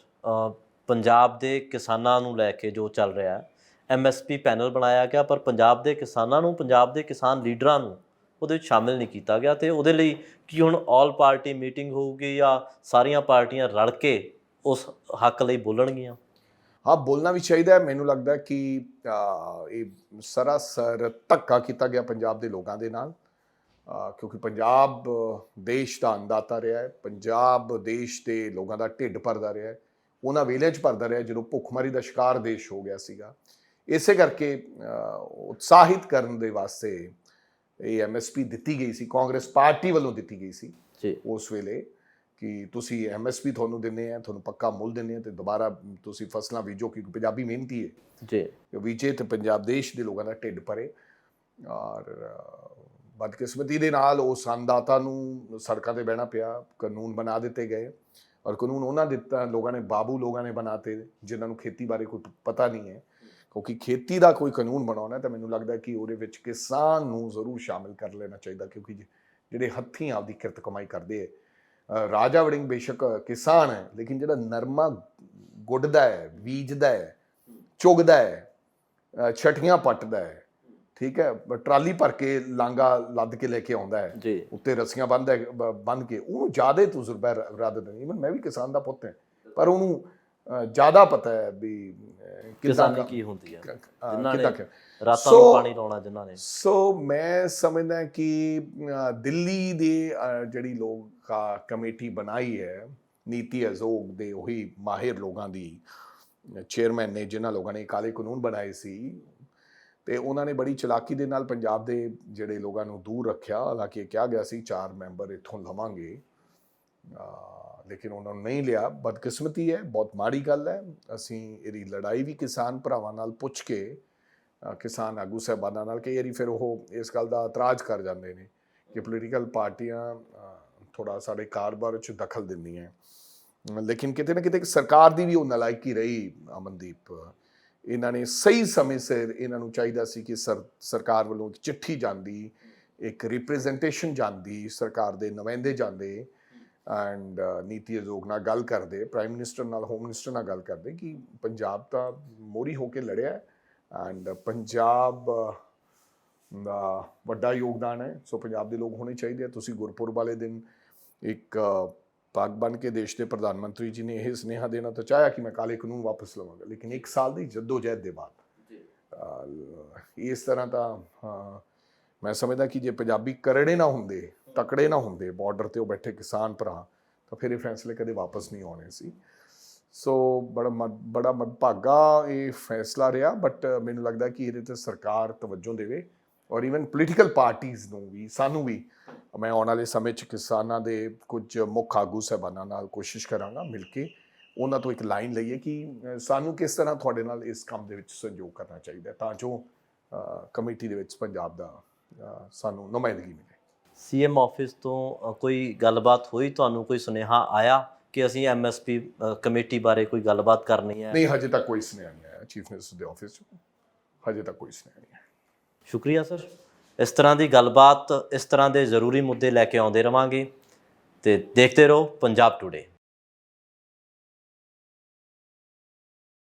ਪੰਜਾਬ ਦੇ ਕਿਸਾਨਾਂ ਨੂੰ ਲੈ ਕੇ ਜੋ ਚੱਲ ਰਿਹਾ ਹੈ, MSP ਪੈਨਲ ਬਣਾਇਆ ਗਿਆ ਪਰ ਪੰਜਾਬ ਦੇ ਕਿਸਾਨਾਂ ਨੂੰ, ਪੰਜਾਬ ਦੇ ਕਿਸਾਨ ਲੀਡਰਾਂ ਨੂੰ ਉਹਦੇ ਵਿੱਚ ਸ਼ਾਮਿਲ ਨਹੀਂ ਕੀਤਾ ਗਿਆ। ਅਤੇ ਉਹਦੇ ਲਈ ਕੀ ਹੁਣ ਆਲ ਪਾਰਟੀ ਮੀਟਿੰਗ ਹੋਊਗੀ ਜਾਂ ਸਾਰੀਆਂ ਪਾਰਟੀਆਂ ਰਲ ਕੇ ਉਸ ਹੱਕ ਲਈ ਬੋਲਣਗੀਆਂ? ਹਾਂ, ਬੋਲਣਾ ਵੀ ਚਾਹੀਦਾ। ਮੈਨੂੰ ਲੱਗਦਾ ਕਿ ਇਹ ਸਰਾਸਰ ਧੱਕਾ ਕੀਤਾ ਗਿਆ ਪੰਜਾਬ ਦੇ ਲੋਕਾਂ ਦੇ ਨਾਲ, ਕਿਉਂਕਿ ਪੰਜਾਬ ਦੇਸ਼ ਦਾ ਅੰਨਦਾਤਾ ਰਿਹਾ ਹੈ। ਪੰਜਾਬ ਦੇਸ਼ ਦੇ ਲੋਕਾਂ ਦਾ ਢਿੱਡ ਭਰਦਾ ਰਿਹਾ ਹੈ, ਉਹਨਾਂ ਵੇਲੇ 'ਚ ਭਰਦਾ ਰਿਹਾ ਜਦੋਂ ਭੁੱਖਮਰੀ ਦਾ ਸ਼ਿਕਾਰ ਦੇਸ਼ ਹੋ ਗਿਆ ਸੀਗਾ। ਇਸੇ ਕਰਕੇ ਉਤਸ਼ਾਹਿਤ ਕਰਨ ਦੇ ਵਾਸਤੇ ਇਹ MSP ਦਿੱਤੀ ਗਈ ਸੀ, ਕਾਂਗਰਸ ਪਾਰਟੀ ਵੱਲੋਂ ਦਿੱਤੀ ਗਈ ਸੀ ਉਸ ਵੇਲੇ, ਕਿ ਤੁਸੀਂ MSP ਤੁਹਾਨੂੰ ਦਿੰਦੇ ਆ, ਤੁਹਾਨੂੰ ਪੱਕਾ ਮੁੱਲ ਦਿੰਦੇ ਆ ਅਤੇ ਦੁਬਾਰਾ ਤੁਸੀਂ ਫਸਲਾਂ ਬੀਜੋ, ਕਿਉਂਕਿ ਪੰਜਾਬੀ ਮਿਹਨਤੀ ਹੈ ਜੀ, ਬੀਜੇ ਅਤੇ ਪੰਜਾਬ ਦੇਸ਼ ਦੇ ਲੋਕਾਂ ਦਾ ਢਿੱਡ ਭਰੇ। ਔਰ ਬਦਕਿਸਮਤੀ ਦੇ ਨਾਲ ਉਸ ਅੰਨਦਾਤਾ ਨੂੰ ਸੜਕਾਂ 'ਤੇ ਬਹਿਣਾ ਪਿਆ। ਕਾਨੂੰਨ ਬਣਾ ਦਿੱਤੇ ਗਏ ਔਰ ਕਾਨੂੰਨ ਉਹਨਾਂ ਦਿੱਤਾ ਲੋਕਾਂ ਨੇ, ਬਾਬੂ ਲੋਕਾਂ ਨੇ ਬਣਾਤੇ ਜਿਨ੍ਹਾਂ ਨੂੰ ਖੇਤੀ ਬਾਰੇ ਕੋਈ ਪਤਾ ਨਹੀਂ ਹੈ। ਕਿਉਂਕਿ ਖੇਤੀ ਦਾ ਕੋਈ ਕਾਨੂੰਨ ਬਣਾਉਣਾ ਤਾਂ ਮੈਨੂੰ ਲੱਗਦਾ ਕਿ ਉਹਦੇ ਵਿੱਚ ਕਿਸਾਨ ਨੂੰ ਜ਼ਰੂਰ ਸ਼ਾਮਿਲ ਕਰ ਲੈਣਾ ਚਾਹੀਦਾ, ਕਿਉਂਕਿ ਜਿਹੜੇ ਹੱਥੀਂ ਆਪਦੀ ਕਿਰਤ ਕਮਾਈ ਕਰਦੇ ਹੈ। ਰਾਜਾ ਵੜਿੰਗ ਬੇਸ਼ੱਕ ਕਿਸਾਨ ਹੈ, ਲੇਕਿਨ ਜਿਹੜਾ ਨਰਮਾ ਗੁੱਡਦਾ ਹੈ, ਬੀਜਦਾ ਹੈ, ਚੁਗਦਾ ਹੈ, ਛਟੀਆਂ ਪੱਟਦਾ ਹੈ, ਠੀਕ ਹੈ, ਟਰਾਲੀ ਭਰ ਕੇ ਲਾਂਗਾ ਲੱਦ ਕੇ ਲੈ ਕੇ ਆਉਂਦਾ ਹੈ, ਉੱਤੇ ਰੱਸੀਆਂ ਬੰਨ੍ਹ ਕੇ, ਉਹਨੂੰ ਜ਼ਿਆਦਾ ਤਜਰਬਾ ਰੱਦ ਨਹੀਂ। ਇਵਨ ਮੈਂ ਵੀ ਕਿਸਾਨ ਦਾ ਪੁੱਤ ਹਾਂ, ਪਰ ਉਹਨੂੰ ਜ਼ਿਆਦਾ ਪਤਾ ਹੈ ਵੀ ਕਿੱਦਾਂ ਕਿਸਾਨੀ ਕੀ ਹੁੰਦੀ ਹੈ, ਜਿਨ੍ਹਾਂ ਕਿੱਦਾਂ ਨੇ ਰਾਤਾਂ ਨੂੰ ਪਾਣੀ ਲਾਉਣਾ, ਜਿਨ੍ਹਾਂ ਨੇ। ਸੋ ਮੈਂ ਸਮਝਦਾ ਕਿ ਦਿੱਲੀ ਦੀ ਜਿਹੜੀ ਲੋਕ ਕਮੇਟੀ ਬਣਾਈ ਹੈ ਨੀਤੀ ਆਯੋਗ ਦੇ ਉਹੀ ਮਾਹਿਰ ਲੋਕਾਂ ਦੀ ਚੇਅਰਮੈਨ ਨੇ, ਜਿਨ੍ਹਾਂ ਲੋਕਾਂ ਨੇ ਕਾਲੇ ਕਾਨੂੰਨ ਬਣਾਏ ਸੀ, ਤੇ ਉਹਨਾਂ ਨੇ ਬੜੀ ਚਲਾਕੀ ਦੇ ਨਾਲ ਪੰਜਾਬ ਦੇ ਜਿਹੜੇ ਲੋਕਾਂ ਨੂੰ ਦੂਰ ਰੱਖਿਆ। ਹਾਲਾਂਕਿ ਇਹ ਕਿਹਾ ਗਿਆ ਸੀ 4 ਮੈਂਬਰ ਇੱਥੋਂ ਲਵਾਂਗੇ, ਲੇਕਿਨ ਉਹਨਾਂ ਨੂੰ ਨਹੀਂ ਲਿਆ। ਬਦਕਿਸਮਤੀ ਹੈ, ਬਹੁਤ ਮਾੜੀ ਗੱਲ ਹੈ। ਅਸੀਂ ਇਹਦੀ ਲੜਾਈ ਵੀ ਕਿਸਾਨ ਭਰਾਵਾਂ ਨਾਲ ਪੁੱਛ ਕੇ, ਕਿਸਾਨ ਆਗੂ ਸਾਹਿਬਾਨਾਂ ਨਾਲ, ਕਈ ਵਾਰੀ ਫਿਰ ਉਹ ਇਸ ਗੱਲ ਦਾ ਇਤਰਾਜ਼ ਕਰ ਜਾਂਦੇ ਨੇ ਕਿ ਪੋਲੀਟੀਕਲ ਪਾਰਟੀਆਂ ਥੋੜਾ ਸਾਡੇ ਕਾਰੋਬਾਰ 'ਚ ਦਖਲ ਦਿੰਦੀਆਂ, ਲੇਕਿਨ ਕਿਤੇ ਨਾ ਕਿਤੇ ਸਰਕਾਰ ਦੀ ਵੀ ਉਹ ਨਲਾਇਕੀ ਰਹੀ। ਅਮਨਦੀਪ, ਇਹਨਾਂ ਨੇ ਸਹੀ ਸਮੇਂ ਸਿਰ, ਇਹਨਾਂ ਨੂੰ ਚਾਹੀਦਾ ਸੀ ਕਿ ਸਰਕਾਰ ਵੱਲੋਂ ਇੱਕ ਚਿੱਠੀ ਜਾਂਦੀ, ਇੱਕ ਰਿਪਰੈਜ਼ੈਂਟੇਸ਼ਨ ਜਾਂਦੀ, ਸਰਕਾਰ ਦੇ ਨੁਮਾਇੰਦੇ ਜਾਂਦੇ ਐਂਡ ਨੀਤੀ ਆਯੋਗ ਨਾਲ ਗੱਲ ਕਰਦੇ, ਪ੍ਰਾਈਮ ਮਿਨਿਸਟਰ ਨਾਲ, ਹੋਮ ਮਿਨਿਸਟਰ ਨਾਲ ਗੱਲ ਕਰਦੇ ਕਿ ਪੰਜਾਬ ਤਾਂ ਮੋਹਰੀ ਹੋ ਕੇ ਲੜਿਆ ਐਂਡ ਪੰਜਾਬ ਦਾ ਵੱਡਾ ਯੋਗਦਾਨ ਹੈ, ਸੋ ਪੰਜਾਬ ਦੇ ਲੋਕ ਹੋਣੇ ਚਾਹੀਦੇ ਆ। ਤੁਸੀਂ ਗੁਰਪੁਰਬ ਵਾਲੇ ਦਿਨ ਇੱਕ ਪੱਗ ਬਣ ਕੇ ਦੇਸ਼ ਦੇ ਪ੍ਰਧਾਨ ਮੰਤਰੀ ਜੀ ਨੇ ਇਹ ਸੁਨੇਹਾ ਦੇਣਾ ਤਾਂ ਚਾਹਿਆ ਕਿ ਮੈਂ ਕਾਲੇ ਕਾਨੂੰਨ ਵਾਪਸ ਲਵਾਂਗਾ, ਲੇਕਿਨ 1 ਸਾਲ ਦੀ ਜੱਦੋਜਹਿਦ ਦੇ ਬਾਅਦ ਇਸ ਤਰ੍ਹਾਂ ਤਾਂ ਮੈਂ ਸਮਝਦਾ ਕਿ ਜੇ ਪੰਜਾਬੀ ਕਰੜੇ ਨਾ ਹੁੰਦੇ, ਤਕੜੇ ਨਾ ਹੁੰਦੇ, ਬਾਰਡਰ ਤੇ ਉਹ ਬੈਠੇ ਕਿਸਾਨ ਭਰਾ, ਤਾਂ ਫਿਰ ਇਹ ਫੈਸਲੇ ਕਦੇ ਵਾਪਸ ਨਹੀਂ ਆਉਣੇ ਸੀ। ਸੋ ਬੜਾ ਮਦਭਾਗਾ ਇਹ ਫੈਸਲਾ ਰਿਹਾ, ਬਟ ਮੈਨੂੰ ਲੱਗਦਾ ਕਿ ਇਹਦੇ ਤੇ ਸਰਕਾਰ ਤਵੱਜੋ ਦੇਵੇ ਔਰ ਈਵਨ ਪੋਲੀਟੀਕਲ ਪਾਰਟੀਜ਼ ਨੂੰ ਵੀ, ਸਾਨੂੰ ਵੀ। ਮੈਂ ਆਉਣ ਵਾਲੇ ਸਮੇਂ 'ਚ ਕਿਸਾਨਾਂ ਦੇ ਕੁਝ ਮੁੱਖ ਆਗੂ ਸਾਹਿਬਾਨਾਂ ਨਾਲ ਕੋਸ਼ਿਸ਼ ਕਰਾਂਗਾ ਮਿਲ ਕੇ ਉਹਨਾਂ ਤੋਂ ਇੱਕ ਲਾਈਨ ਲਈਏ ਕਿ ਸਾਨੂੰ ਕਿਸ ਤਰ੍ਹਾਂ ਤੁਹਾਡੇ ਨਾਲ ਇਸ ਕੰਮ ਦੇ ਵਿੱਚ ਸਹਿਯੋਗ ਕਰਨਾ ਚਾਹੀਦਾ, ਤਾਂ ਜੋ ਕਮੇਟੀ ਦੇ ਵਿੱਚ ਪੰਜਾਬ ਦਾ ਸਾਨੂੰ ਨੁਮਾਇੰਦਗੀ ਮਿਲੇ। ਸੀਐਮ ਆਫਿਸ ਤੋਂ ਕੋਈ ਗੱਲਬਾਤ ਹੋਈ, ਤੁਹਾਨੂੰ ਕੋਈ ਸੁਨੇਹਾ ਆਇਆ ਕਿ ਅਸੀਂ ਐਮਐਸਪੀ ਕਮੇਟੀ ਬਾਰੇ ਕੋਈ ਗੱਲਬਾਤ ਕਰਨੀ ਹੈ? ਨਹੀਂ, ਹਜੇ ਤੱਕ ਕੋਈ ਸੁਨੇਹਾ ਨਹੀਂ ਆਇਆ ਚੀਫ ਮਿਨਿਸਟਰ ਦੇ ਆਫਿਸ 'ਚੋਂ, ਹਜੇ ਤੱਕ ਕੋਈ ਸੁਨੇਹਾ ਨਹੀਂ ਆਇਆ। ਸ਼ੁਕਰੀਆ ਸਰ। ਇਸ ਤਰ੍ਹਾਂ ਦੀ ਗੱਲਬਾਤ, ਇਸ ਤਰ੍ਹਾਂ ਦੇ ਜ਼ਰੂਰੀ ਮੁੱਦੇ ਲੈ ਕੇ ਆਉਂਦੇ ਰਵਾਂਗੇ, ਤੇ ਦੇਖਦੇ ਰਹੋ ਪੰਜਾਬ ਟੁਡੇ।